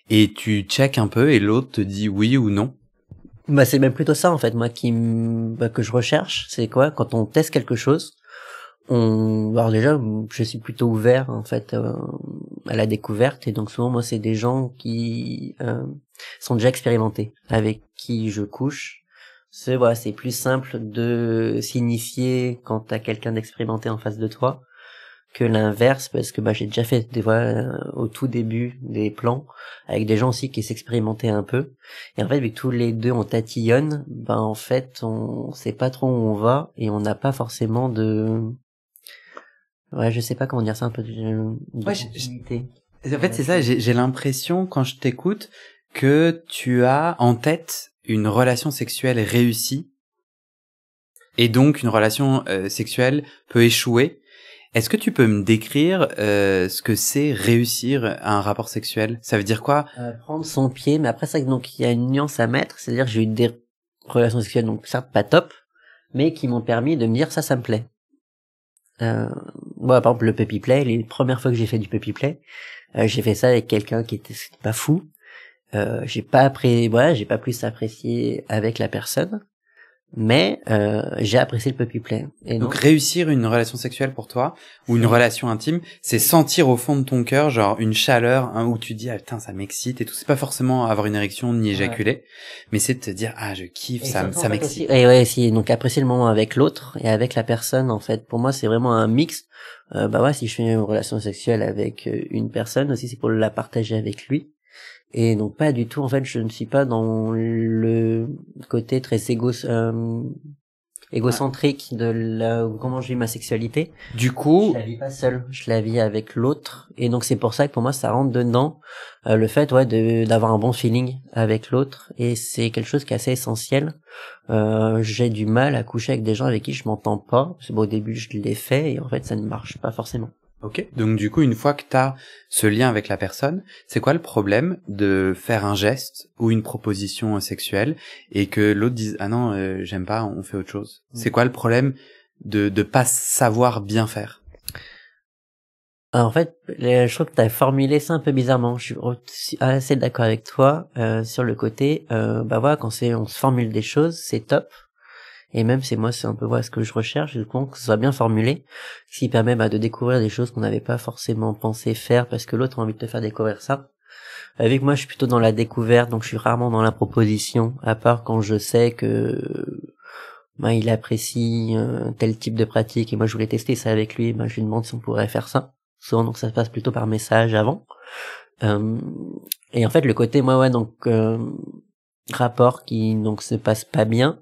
et tu check un peu et l'autre te dit oui ou non. Bah c'est même plutôt ça en fait, moi que je recherche, c'est quoi quand on teste quelque chose. Alors déjà, je suis plutôt ouvert en fait à la découverte, et donc souvent moi c'est des gens qui sont déjà expérimentés, avec qui je couche. C'est plus simple de signifier quand t'as quelqu'un d'expérimenté en face de toi que l'inverse, parce que j'ai déjà fait des fois au tout début des plans avec des gens aussi qui s'expérimentaient un peu, et en fait vu que tous les deux on tatillonne, en fait on sait pas trop où on va et on n'a pas forcément je sais pas comment dire ça, un peu de continuité. En fait, c'est ça, j'ai l'impression, quand je t'écoute, que tu as en tête une relation sexuelle réussie, et donc une relation sexuelle peut échouer. Est-ce que tu peux me décrire ce que c'est réussir un rapport sexuel? Ça veut dire quoi? Prendre son pied, mais après ça, donc il y a une nuance à mettre, c'est-à-dire que j'ai eu des relations sexuelles, donc certes pas top, mais qui m'ont permis de me dire ça me plaît. Par exemple le puppy play, les premières fois que j'ai fait du puppy play, j'ai fait ça avec quelqu'un qui était pas fou. J'ai pas plus apprécié avec la personne, mais j'ai apprécié le puppy play. Et donc réussir une relation sexuelle pour toi, ou une relation intime, c'est sentir au fond de ton cœur genre une chaleur, hein, où tu dis ah putain ça m'excite et tout. C'est pas forcément avoir une érection ni éjaculer, mais c'est de te dire ah je kiffe, ça m'excite. Et si donc apprécier le moment avec l'autre et avec la personne, en fait pour moi c'est vraiment un mix. Si je fais une relation sexuelle avec une personne aussi, c'est pour la partager avec lui. Et donc pas du tout, en fait, je ne suis pas dans le côté très égocentrique de comment je vis ma sexualité. Du coup, je la vis pas seule, je la vis avec l'autre, et donc c'est pour ça que pour moi ça rentre dedans le fait d'avoir un bon feeling avec l'autre, et c'est quelque chose qui est assez essentiel. J'ai du mal à coucher avec des gens avec qui je m'entends pas. Au début je l'ai fait et en fait ça ne marche pas forcément. Ok, donc du coup, une fois que t'as ce lien avec la personne, c'est quoi le problème de faire un geste ou une proposition sexuelle et que l'autre dise ah non, j'aime pas, on fait autre chose. C'est quoi le problème de pas savoir bien faire? En fait, je trouve que t'as formulé ça un peu bizarrement. Je suis assez d'accord avec toi sur le côté, quand on se formule des choses, c'est top. Et même c'est un peu ce que je recherche, du coup, que ce soit bien formulé, ce qui permet de découvrir des choses qu'on n'avait pas forcément pensé faire parce que l'autre a envie de te faire découvrir ça. Avec moi, je suis plutôt dans la découverte, donc je suis rarement dans la proposition, à part quand je sais que il apprécie tel type de pratique et moi je voulais tester ça avec lui, je lui demande si on pourrait faire ça. Souvent donc ça se passe plutôt par message avant. Et en fait le côté rapport qui donc se passe pas bien,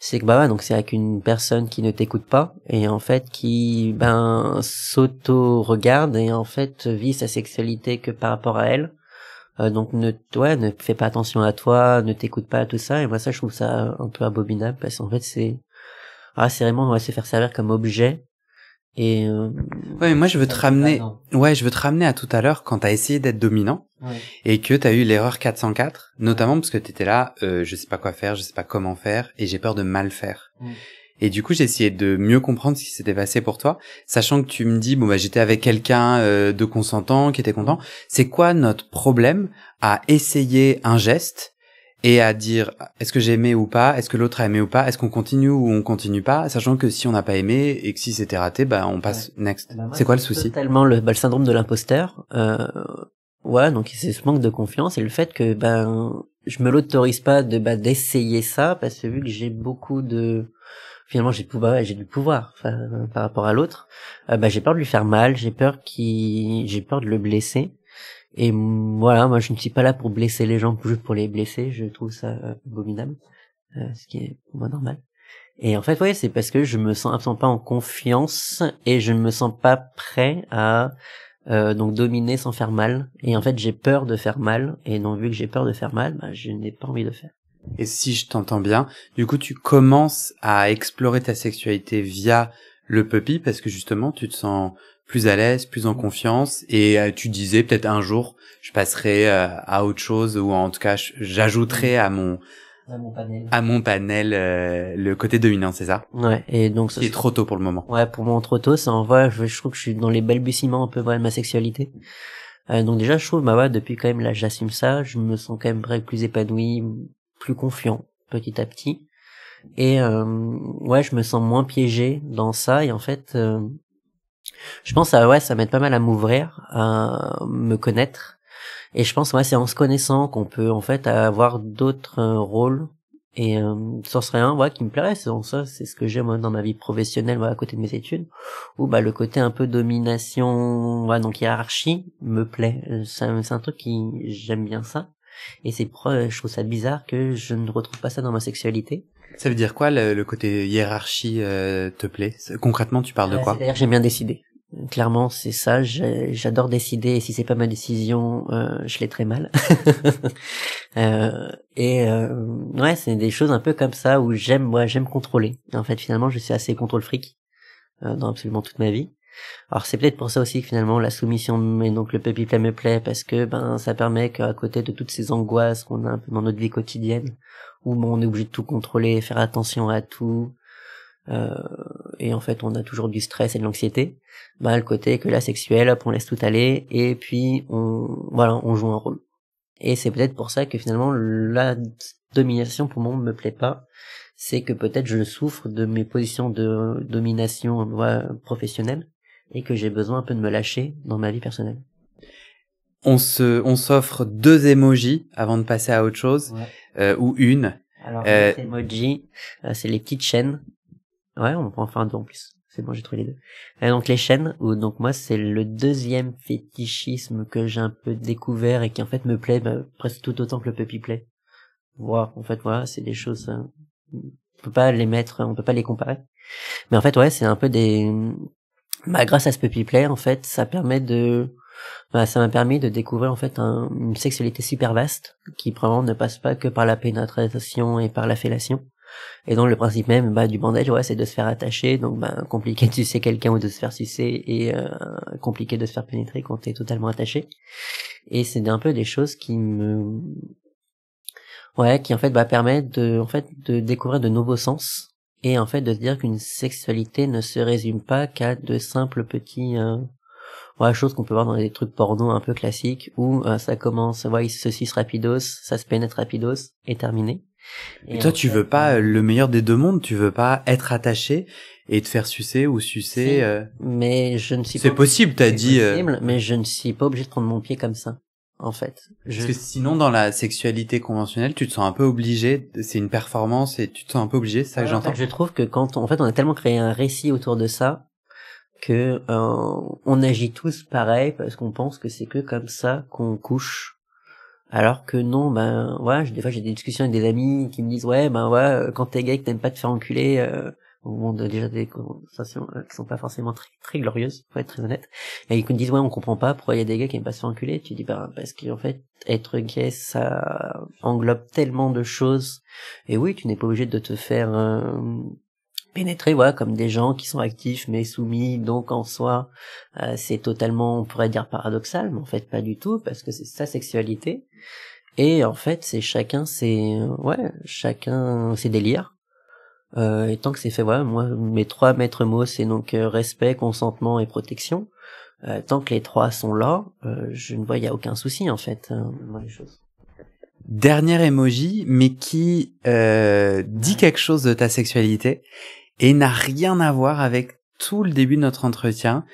c'est que donc c'est avec une personne qui ne t'écoute pas et en fait qui s'auto-regarde et en fait vit sa sexualité que par rapport à elle. Donc ne fais pas attention à toi, ne t'écoute pas, tout ça. Et moi ça je trouve ça un peu abominable parce qu'en fait c'est vraiment se faire servir comme objet. Et mais moi je veux te ramener à tout à l'heure quand t'as essayé d'être dominant et que t'as eu l'erreur 404, notamment parce que t'étais là, je sais pas quoi faire, je sais pas comment faire et j'ai peur de mal faire. Et du coup j'ai essayé de mieux comprendre ce qui s'était passé pour toi, sachant que tu me dis j'étais avec quelqu'un de consentant qui était content. C'est quoi notre problème à essayer un geste et à dire est-ce que j'ai aimé ou pas, est-ce que l'autre a aimé ou pas, est-ce qu'on continue ou on continue pas, sachant que si on n'a pas aimé et que si c'était raté, on passe next. C'est quoi le souci? Totalement le syndrome de l'imposteur. Donc c'est ce manque de confiance et le fait que je me l'autorise pas d'essayer ça parce que vu que j'ai beaucoup de finalement j'ai du pouvoir par rapport à l'autre, j'ai peur de lui faire mal, j'ai peur de le blesser. Et voilà, moi je ne suis pas là pour blesser les gens juste pour les blesser, je trouve ça abominable, ce qui est pour moi normal. Et en fait c'est parce que je me sens absolument pas en confiance et je ne me sens pas prêt à donc dominer sans faire mal. Et en fait j'ai peur de faire mal, et donc vu que j'ai peur de faire mal, je n'ai pas envie de faire. Et si je t'entends bien, du coup tu commences à explorer ta sexualité via le puppy parce que justement tu te sens plus à l'aise, plus en confiance, et tu disais peut-être un jour je passerai à autre chose, ou en tout cas j'ajouterai à mon panel le côté dominant, c'est ça? Ouais, et donc c'est trop tôt pour le moment. Ouais, pour moi trop tôt, ça envoie, je trouve que je suis dans les balbutiements un peu de ma sexualité. Donc déjà je trouve bah ouais, depuis quand même là j'assume ça, je me sens quand même plus épanoui, plus confiant petit à petit. Et ouais, je me sens moins piégé dans ça, et en fait je pense ça m'aide pas mal à m'ouvrir, à me connaître. Et je pense c'est en se connaissant qu'on peut en fait avoir d'autres rôles. Et ça serait un qui me plairait, c'est ce que j'aime dans ma vie professionnelle à côté de mes études, où le côté un peu domination, donc hiérarchie me plaît. C'est un truc j'aime bien ça. Et je trouve ça bizarre que je ne retrouve pas ça dans ma sexualité. Ça veut dire quoi le côté hiérarchie te plaît? Concrètement, tu parles de quoi? C'est-à-dire que j'aime bien décider. Clairement, c'est ça. J'adore décider, et si c'est pas ma décision, je l'ai très mal. Ouais, c'est des choses un peu comme ça où j'aime contrôler. Et en fait, finalement, je suis assez contrôle fric dans absolument toute ma vie. Alors c'est peut-être pour ça aussi que finalement la soumission et donc le puppy play me plaît, parce que ça permet qu'à côté de toutes ces angoisses qu'on a un peu dans notre vie quotidienne, où on est obligé de tout contrôler, faire attention à tout, et en fait on a toujours du stress et de l'anxiété, le côté que la sexuelle, hop, on laisse tout aller, et puis on joue un rôle. Et c'est peut-être pour ça que finalement la domination pour moi me plaît pas, c'est que peut-être je souffre de mes positions de domination professionnelle, et que j'ai besoin un peu de me lâcher dans ma vie personnelle. On s'offre 2 emojis avant de passer à autre chose, ou une. Alors les emojis, c'est les petites chaînes. Ouais, on peut en faire un deux en plus. C'est bon, j'ai trouvé les deux. Donc les chaînes, où donc moi c'est le deuxième fétichisme que j'ai un peu découvert et qui en fait me plaît presque tout autant que le puppy play. En fait c'est des choses, on peut pas les comparer. Mais en fait c'est un peu grâce à ce puppy play en fait, ça m'a permis de découvrir en fait une sexualité super vaste qui probablement ne passe pas que par la pénétration et par la fellation. Et donc le principe même du bandage, c'est de se faire attacher, donc compliqué de sucer quelqu'un ou de se faire sucer, et compliqué de se faire pénétrer quand t'es totalement attaché. Et c'est un peu des choses qui en fait permettent de découvrir de nouveaux sens, et en fait de se dire qu'une sexualité ne se résume pas qu'à de simples petits choses qu'on peut voir dans des trucs porno un peu classiques, où ça commence, il se suce rapidos, ça se pénètre rapidos, et terminé. Et toi, tu veux pas le meilleur des deux mondes, tu veux pas être attaché et te faire sucer ou sucer. Mais je ne suis pas. C'est possible, t'as dit. Mais je ne suis pas obligé de prendre mon pied comme ça, en fait. Parce que sinon, dans la sexualité conventionnelle, tu te sens un peu obligé. C'est une performance et tu te sens un peu obligé. C'est ça que j'entends. En fait, je trouve que quand on a tellement créé un récit autour de ça que on agit tous pareil parce qu'on pense que c'est que comme ça qu'on couche. Alors que non, des fois j'ai des discussions avec des amis qui me disent quand t'es gay que t'aimes pas te faire enculer, déjà des conversations qui sont pas forcément très très glorieuses, pour être très honnête, et ils me disent on comprend pas pourquoi il y a des gars qui aiment pas se faire enculer. Tu dis parce qu'en fait être gay ça englobe tellement de choses, et oui, tu n'es pas obligé de te faire pénétrer comme des gens qui sont actifs mais soumis, donc en soi c'est totalement, on pourrait dire, paradoxal, mais en fait pas du tout, parce que c'est sa sexualité, et en fait c'est chacun ses délires, et tant que c'est fait, moi mes 3 maîtres mots, c'est donc respect, consentement et protection. Tant que les 3 sont là, je ne vois, il y a aucun souci en fait dans les choses. Dernier emoji, mais qui dit quelque chose de ta sexualité et n'a rien à voir avec tout le début de notre entretien.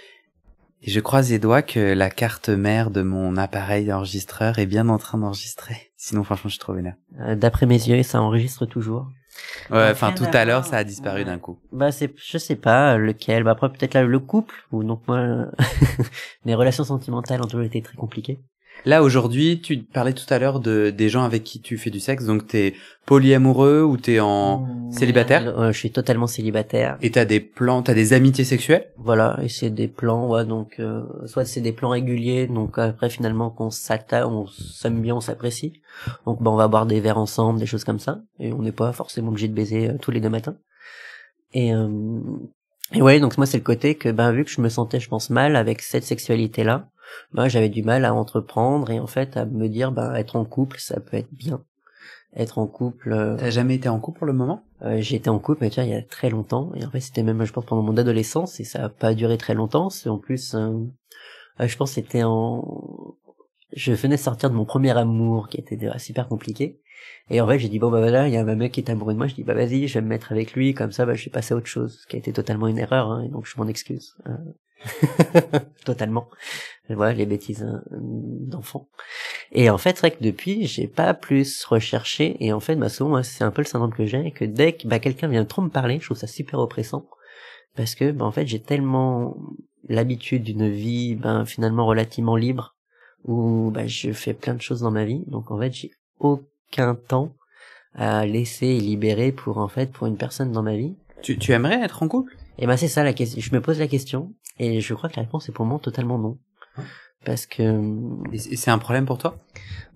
Et je croise les doigts que la carte mère de mon appareil enregistreur est bien en train d'enregistrer. Sinon, franchement, je suis trop vénère. D'après mes yeux, ça enregistre toujours. Ouais, tout à l'heure, ça a disparu d'un coup. Je sais pas lequel. Après, peut-être là, le couple, ou donc moi, mes relations sentimentales ont toujours été très compliquées. Là, aujourd'hui, tu parlais tout à l'heure des gens avec qui tu fais du sexe, donc t'es polyamoureux ou t'es en célibataire? Je suis totalement célibataire. Et t'as des amitiés sexuelles? Voilà, et c'est des plans, donc soit c'est des plans réguliers, donc après finalement qu'on on s'aime bien, on s'apprécie. Donc on va boire des verres ensemble, des choses comme ça, et on n'est pas forcément obligé de baiser tous les 2 matins. Et Et ouais, donc moi c'est le côté que vu que je me sentais, je pense, mal avec cette sexualité-là, j'avais du mal à entreprendre et en fait à me dire être en couple, ça peut être bien. Être en couple. T'as jamais été en couple pour le moment? J'ai été en couple, mais tu vois, il y a très longtemps. Et en fait, c'était même, je pense, pendant mon adolescence, et ça a pas duré très longtemps. C'est en plus, je pense, que c'était je venais de sortir de mon premier amour, qui était super compliqué. Et en fait, j'ai dit bon voilà, il y a un mec qui est amoureux de moi. Je dis vas-y, je vais me mettre avec lui, comme ça, je vais passer à autre chose, ce qui a été totalement une erreur, hein, et donc je m'en excuse. Totalement. Voilà, les bêtises d'enfant. Et en fait, c'est vrai que depuis, j'ai pas plus recherché, et en fait, souvent, moi, c'est un peu le syndrome que j'ai, que dès que quelqu'un vient trop me parler, je trouve ça super oppressant, parce que en fait, j'ai tellement l'habitude d'une vie finalement relativement libre, où je fais plein de choses dans ma vie, donc en fait, j'ai aucun temps à laisser et libérer pour une personne dans ma vie. Tu aimerais être en couple? Et c'est ça la question. Je me pose la question, et je crois que la réponse est pour moi totalement non. Parce que... Et c'est un problème pour toi?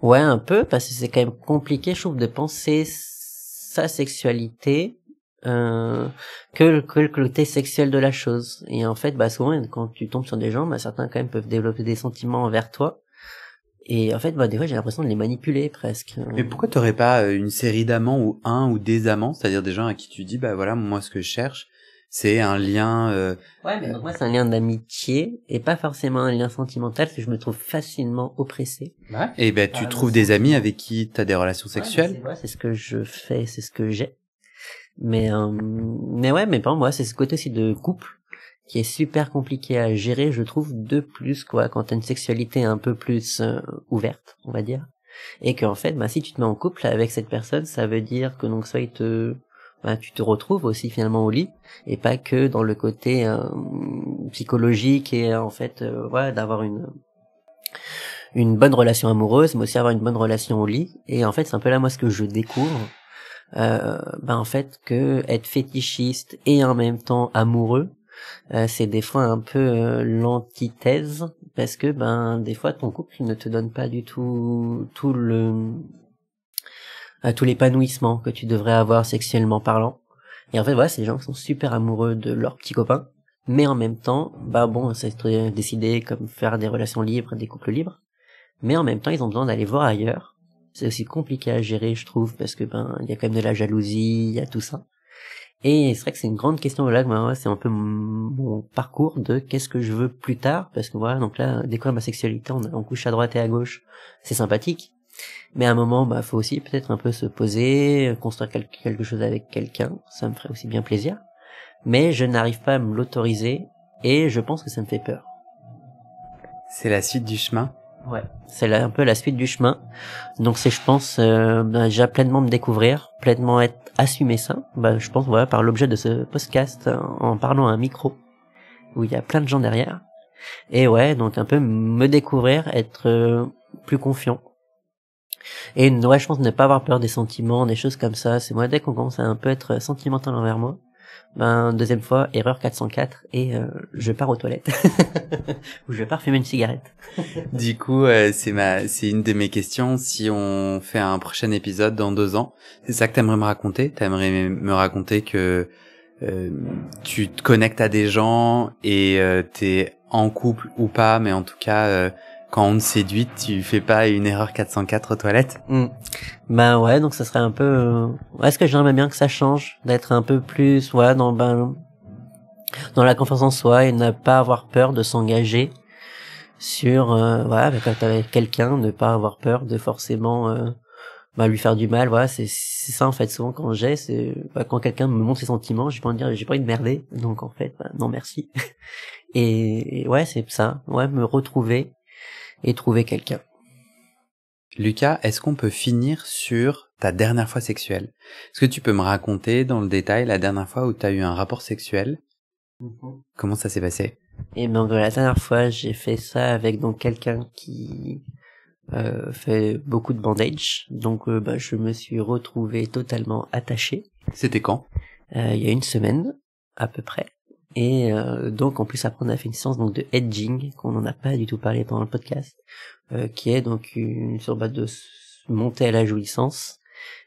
Ouais, un peu, parce que c'est quand même compliqué, je trouve, de penser sa sexualité que le côté sexuel de la chose. Et en fait, souvent, quand tu tombes sur des gens, certains quand même peuvent développer des sentiments envers toi. Et en fait, des fois, j'ai l'impression de les manipuler presque. Mais pourquoi t'aurais pas une série d'amants ou un ou des amants, c'est-à-dire des gens à qui tu dis, voilà, moi, ce que je cherche, c'est un lien... Ouais, mais donc moi, c'est un lien d'amitié et pas forcément un lien sentimental, parce que je me trouve facilement oppressé. Ouais. Et tu trouves des amis avec qui t'as des relations sexuelles. Ouais, c'est ce que je fais, c'est ce que j'ai. Mais ouais, mais pour moi, c'est ce côté aussi de couple qui est super compliqué à gérer, je trouve, de plus, quand t'as une sexualité un peu plus ouverte, on va dire. Et qu'en fait, si tu te mets en couple avec cette personne, ça veut dire que donc soit tu te retrouves aussi finalement au lit, et pas que dans le côté psychologique et en fait d'avoir une bonne relation amoureuse, mais aussi avoir une bonne relation au lit. Et en fait, c'est un peu là moi ce que je découvre, en fait, que être fétichiste et en même temps amoureux, c'est des fois un peu l'antithèse, parce que des fois ton couple ne te donne pas du tout tout l'épanouissement que tu devrais avoir sexuellement parlant. Et en fait c'est des gens qui sont super amoureux de leur petit copain, mais en même temps c'est décidé comme faire des relations libres, des couples libres, mais en même temps ils ont besoin d'aller voir ailleurs. C'est aussi compliqué à gérer, je trouve, parce que il y a quand même de la jalousie, il y a tout ça. Et c'est vrai que c'est une grande question là, c'est un peu mon parcours de qu'est-ce que je veux plus tard, parce que donc là, découvrir ma sexualité, on couche à droite et à gauche, c'est sympathique, mais à un moment, faut aussi peut-être un peu se poser, construire quelque chose avec quelqu'un, ça me ferait aussi bien plaisir, mais je n'arrive pas à me l'autoriser, et je pense que ça me fait peur. C'est la suite du chemin? Ouais, c'est un peu la suite du chemin. Donc c'est, je pense, déjà pleinement me découvrir, pleinement assumer ça. Je pense, par l'objet de ce podcast, en parlant à un micro où il y a plein de gens derrière. Et donc un peu me découvrir, être plus confiant. Et je pense ne pas avoir peur des sentiments, des choses comme ça. C'est moi, dès qu'on commence à un peu être sentimental envers moi, deuxième fois, erreur 404, et je pars aux toilettes. Ou je pars fumer une cigarette. Du coup, c'est une de mes questions. Si on fait un prochain épisode dans 2 ans, c'est ça que t'aimerais me raconter? T'aimerais me raconter que tu te connectes à des gens et t'es en couple ou pas, mais en tout cas, quand on te séduit, tu fais pas une erreur 404 aux toilettes? Ouais, donc ça serait un peu... Est-ce que j'aimerais bien que ça change, d'être un peu plus dans la confiance en soi et ne pas avoir peur de s'engager sur avec quelqu'un, ne pas avoir peur de forcément lui faire du mal. C'est ça en fait, souvent quand c'est quand quelqu'un me montre ses sentiments, j'ai pas envie de merder, donc en fait non merci. et c'est ça, me retrouver et trouver quelqu'un. Lucas, est-ce qu'on peut finir sur ta dernière fois sexuelle? Est-ce que tu peux me raconter dans le détail la dernière fois où tu as eu un rapport sexuel? Comment ça s'est passé? Et donc la dernière fois, j'ai fait ça avec donc quelqu'un qui fait beaucoup de bandage. Donc je me suis retrouvé totalement attaché. C'était quand? Il y a 1 semaine à peu près. Et donc en plus après on a fait une séance donc de edging qu'on n'en a pas du tout parlé pendant le podcast, qui est donc une sorte de monter à la jouissance,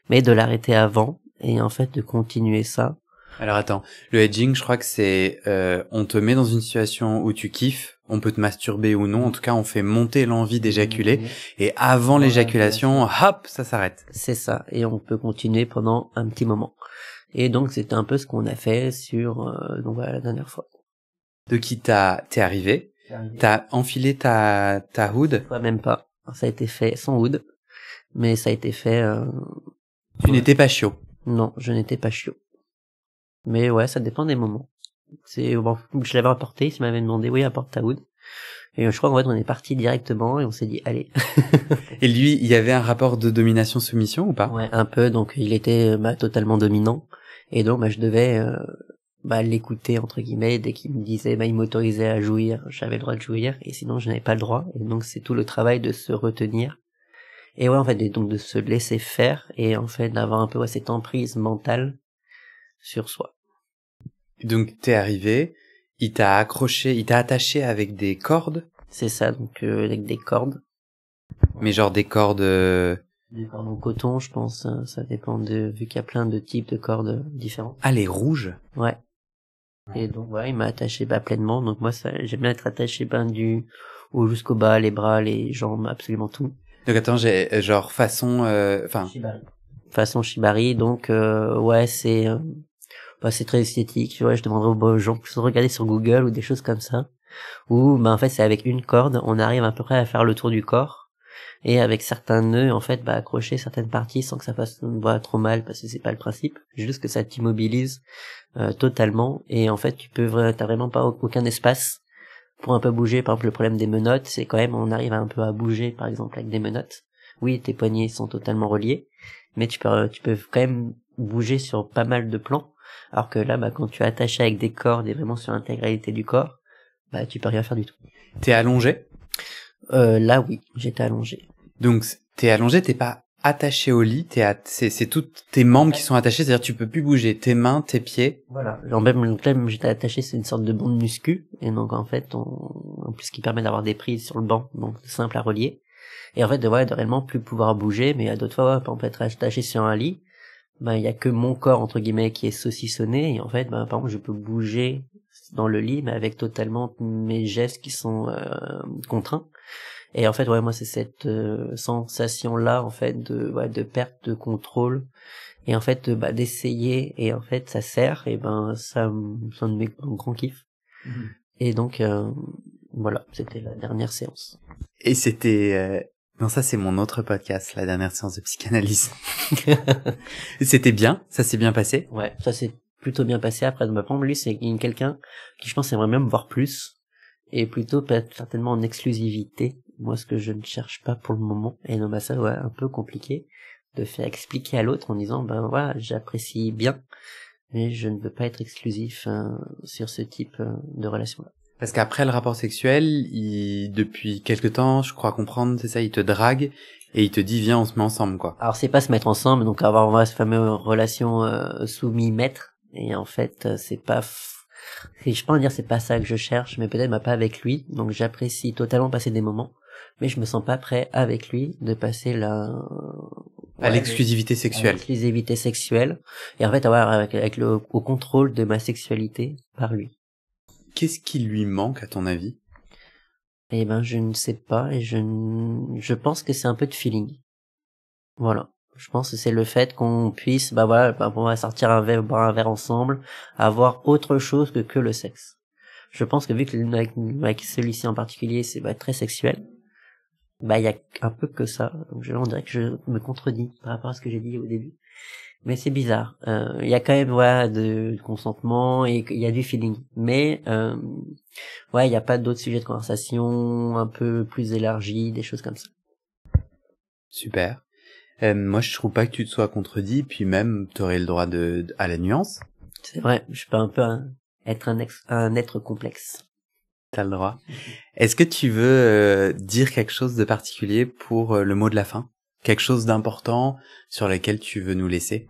mais de l'arrêter avant et en fait de continuer ça Alors attends, le edging, je crois que c'est on te met dans une situation où tu kiffes, on peut te masturber ou non, en tout cas on fait monter l'envie d'éjaculer, et avant l'éjaculation, hop, ça s'arrête. C'est ça, et on peut continuer pendant un petit moment. Et donc c'était un peu ce qu'on a fait sur donc voilà, la dernière fois. De qui t'es arrivé, t'as enfilé ta hood. Fois même pas. Ça a été fait sans hood, mais ça a été fait. Tu n'étais pas chiot. Non, je n'étais pas chiot. Mais ouais, ça dépend des moments. C'est bon, je l'avais apporté, il m'avait demandé oui, apporte ta hood. Et je crois qu'en fait on est parti directement et on s'est dit allez. Et lui, il y avait un rapport de domination-soumission ou pas? Ouais, un peu. Donc il était totalement dominant et donc je devais l'écouter entre guillemets dès qu'il me disait il m'autorisait à jouir, j'avais le droit de jouir et sinon je n'avais pas le droit. Et donc c'est tout le travail de se retenir. Et ouais, en fait, donc de se laisser faire et en fait d'avoir un peu cette emprise mentale sur soi. Donc t'es arrivé, il t'a accroché, il t'a attaché avec des cordes. C'est ça, donc avec des cordes. Mais genre des cordes... Des cordes en coton, je pense. Ça dépend vu qu'il y a plein de types de cordes différents. Ah, les rouges. Ouais. Et donc ouais, il m'a attaché pleinement. Donc moi, j'aime bien être attaché du haut jusqu'au bas, les bras, les jambes, absolument tout. Donc attends, j'ai genre façon... Shibari. Façon shibari, donc ouais, c'est très esthétique. Ouais, je demanderais aux gens de regarder sur Google ou des choses comme ça. Où en fait c'est avec une corde, on arrive à peu près à faire le tour du corps. Et avec certains nœuds, en fait, accrocher certaines parties sans que ça fasse trop mal, parce que c'est pas le principe. Juste que ça t'immobilise totalement. Et en fait, t'as vraiment pas aucun espace pour un peu bouger. Par exemple, le problème des menottes, c'est quand même, on arrive un peu à bouger, par exemple, avec des menottes. Oui, tes poignets sont totalement reliés, mais tu peux quand même bouger sur pas mal de plans. Alors que là, quand tu es attaché avec des cordes et vraiment sur l'intégralité du corps, tu peux rien faire du tout. T'es allongé? Là, oui, j'étais allongé. Donc, t'es allongé, t'es pas attaché au lit, c'est toutes tes membres qui sont attachés, c'est-à-dire tu peux plus bouger, tes mains, tes pieds. Voilà. Genre même j'étais attaché, c'est une sorte de bande muscu, et donc en fait, en plus qui permet d'avoir des prises sur le banc, donc simple à relier. Et en fait, de réellement plus pouvoir bouger, mais à d'autres fois, par exemple, être attaché sur un lit, il y a que mon corps, entre guillemets, qui est saucissonné, et en fait, par exemple, je peux bouger dans le lit, mais avec totalement mes gestes qui sont contraints. Et en fait, ouais, moi, c'est cette sensation-là, en fait, de perte de contrôle, et en fait, d'essayer, et en fait, ça sert, et ça me met un grand kiff. Mmh. Et donc, voilà, c'était la dernière séance. Et c'était... Non, ça, c'est mon autre podcast, la dernière séance de psychanalyse. C'était bien? Ça s'est bien passé? Ouais, ça s'est plutôt bien passé. Après, par exemple, lui, c'est quelqu'un qui, je pense, aimerait même voir plus, et plutôt peut-être certainement en exclusivité. Moi, ce que je ne cherche pas pour le moment. Et donc, ça, ouais, un peu compliqué de faire expliquer à l'autre en disant, voilà, j'apprécie bien, mais je ne veux pas être exclusif sur ce type de relation-là. Parce qu'après le rapport sexuel, depuis quelque temps, je crois comprendre, c'est ça, il te drague et il te dit viens, on se met ensemble, quoi. Alors c'est pas se mettre ensemble, donc avoir cette fameuse relation soumis-maître. Et en fait, c'est pas, je peux pas dire c'est pas ça que je cherche, mais peut-être pas avec lui. Donc j'apprécie totalement passer des moments, mais je me sens pas prêt avec lui de passer à l'exclusivité sexuelle. L'exclusivité sexuelle. Et en fait avoir avec au contrôle de ma sexualité par lui. Qu'est-ce qui lui manque, à ton avis? Eh je ne sais pas, et je pense que c'est un peu de feeling. Voilà. Je pense que c'est le fait qu'on puisse, on va sortir boire un verre ensemble, avoir autre chose que le sexe. Je pense que vu que avec celui-ci en particulier, c'est très sexuel, il y a un peu que ça. Donc on dirait que je me contredis par rapport à ce que j'ai dit au début. Mais c'est bizarre. Il y a quand même de consentement et il y a du feeling. Mais il y a pas d'autres sujets de conversation un peu plus élargis, des choses comme ça. Super. Moi, je trouve pas que tu te sois contredit, puis même t'aurais le droit à la nuance. C'est vrai. Je peux un peu être un être complexe. T'as le droit. Est-ce que tu veux dire quelque chose de particulier pour le mot de la fin? Quelque chose d'important sur lequel tu veux nous laisser?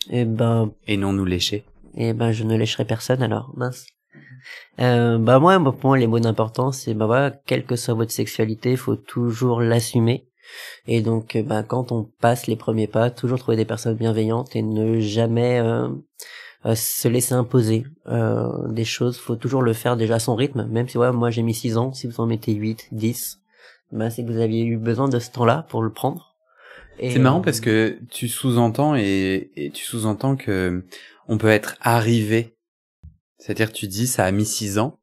Et non nous lécher. Je ne lécherai personne alors, mince. Moi, pour moi, les mots d'importance, c'est quelle que soit votre sexualité, il faut toujours l'assumer. Et donc, quand on passe les premiers pas, toujours trouver des personnes bienveillantes et ne jamais se laisser imposer des choses. Faut toujours le faire déjà à son rythme, même si moi j'ai mis 6 ans, si vous en mettez 8, 10, c'est que vous aviez eu besoin de ce temps-là pour le prendre. Et c'est marrant parce que tu sous-entends et tu sous-entends que on peut être arrivé. C'est-à-dire tu dis ça a mis 6 ans.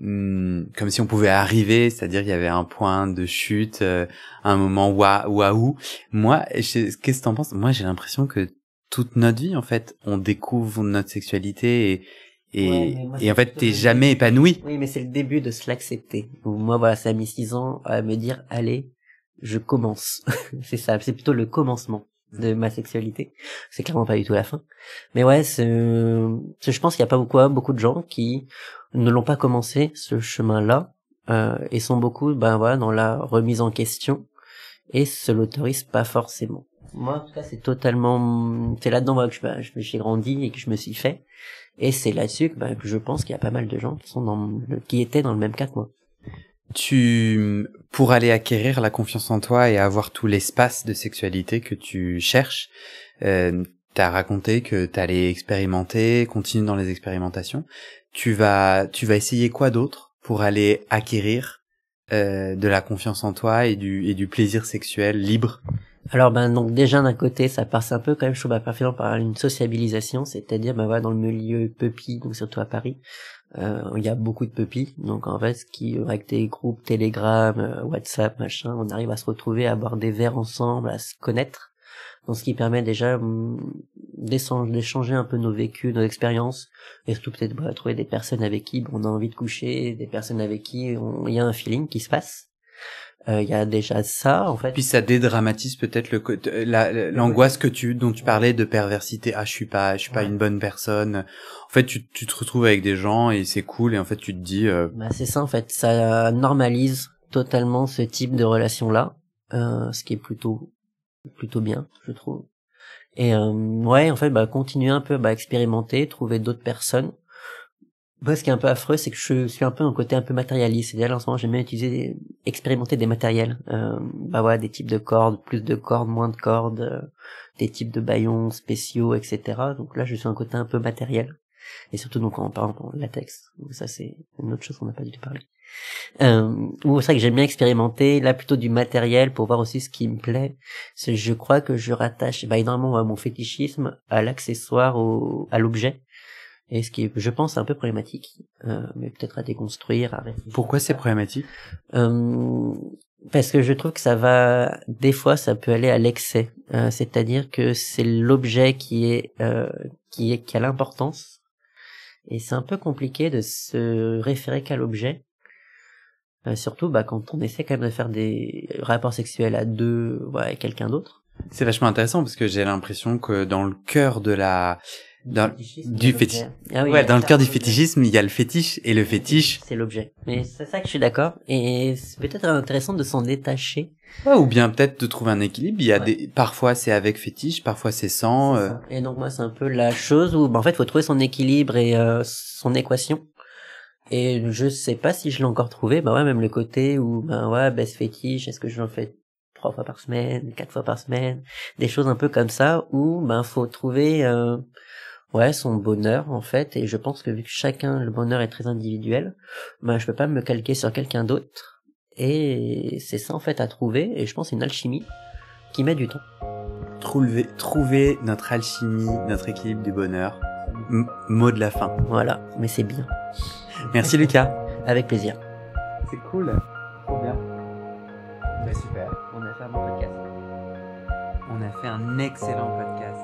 Comme si on pouvait arriver, c'est-à-dire il y avait un point de chute, un moment waouh. Moi, qu'est-ce que t'en penses? Moi, j'ai l'impression que toute notre vie, en fait, on découvre notre sexualité et en fait, t'es jamais épanoui. Oui, mais c'est le début de se l'accepter. Moi, voilà, ça a mis 6 ans à me dire, allez, je commence. C'est ça, c'est plutôt le commencement de ma sexualité. C'est clairement pas du tout la fin. Mais ouais, je pense qu'il y a pas beaucoup de gens qui ne l'ont pas commencé, ce chemin-là, et sont beaucoup, dans la remise en question, et se l'autorisent pas forcément. Moi, en tout cas, c'est là-dedans que j'ai grandi et que je me suis fait. Et c'est là-dessus que je pense qu'il y a pas mal de gens qui étaient dans le même cas que moi. Pour aller acquérir la confiance en toi et avoir tout l'espace de sexualité que tu cherches, t'as raconté que t'allais expérimenter, continue dans les expérimentations. Tu vas essayer quoi d'autre pour aller acquérir de la confiance en toi et du plaisir sexuel libre? Alors donc déjà d'un côté ça passe un peu quand même, je trouve, par une sociabilisation, c'est-à-dire dans le milieu puppy, donc surtout à Paris, il y a beaucoup de puppies, donc en fait avec des groupes Telegram, WhatsApp, machin, on arrive à se retrouver, à boire des verres ensemble, à se connaître, donc ce qui permet déjà d'échanger un peu nos vécus, nos expériences, et surtout peut-être trouver des personnes avec qui on a envie de coucher, des personnes avec qui il y a un feeling qui se passe. Il y a déjà ça, en fait. Puis ça dédramatise peut-être l'angoisse dont tu parlais de perversité. Ah, je suis pas une bonne personne. En fait, tu te retrouves avec des gens et c'est cool et en fait tu te dis. C'est ça en fait, ça normalise totalement ce type de relation-là, ce qui est plutôt bien, je trouve. Et en fait, continuer un peu, expérimenter, trouver d'autres personnes. Moi, ce qui est un peu affreux, c'est que je suis un peu un côté un peu matérialiste. C'est-à-dire, en ce moment, j'aime bien expérimenter des matériels. Des types de cordes, plus de cordes, moins de cordes, des types de baillons spéciaux, etc. Donc là, je suis un côté un peu matériel. Et surtout, donc, en parlant de latex. Donc ça, c'est une autre chose qu'on n'a pas du tout parlé. C'est vrai que j'aime bien expérimenter, là, plutôt du matériel pour voir aussi ce qui me plaît. Je crois que je rattache, énormément mon fétichisme à l'accessoire, à l'objet. Et ce qui est, je pense, un peu problématique, mais peut-être à déconstruire, à réfléchir. Pourquoi c'est problématique? Parce que je trouve que des fois, ça peut aller à l'excès. C'est-à-dire que c'est l'objet qui a l'importance. Et c'est un peu compliqué de se référer qu'à l'objet. Surtout, quand on essaie quand même de faire des rapports sexuels à deux, avec quelqu'un d'autre. C'est vachement intéressant parce que j'ai l'impression que dans le cœur de dans le cœur du fétichisme, il y a le fétiche et le fétiche. C'est l'objet. Mais c'est ça que je suis d'accord. Et c'est peut-être intéressant de s'en détacher. Ouais, ou bien peut-être de trouver un équilibre. Il y a parfois c'est avec fétiche, parfois c'est sans. Et donc moi c'est un peu la chose où en fait faut trouver son équilibre et son équation. Et je sais pas si je l'ai encore trouvé. Même le côté où baisse fétiche, est-ce que j'en fais 3 fois par semaine, 4 fois par semaine, des choses un peu comme ça où faut trouver son bonheur en fait. Et je pense que vu que le bonheur est très individuel, je peux pas me calquer sur quelqu'un d'autre. Et c'est ça en fait à trouver. Et je pense que c'est une alchimie qui met du temps. Trouver notre alchimie, notre équilibre du bonheur. Mot de la fin. Voilà, mais c'est bien. Merci Lucas. Avec plaisir. C'est cool. Trop bien. Super. On a fait un bon podcast. On a fait un excellent podcast.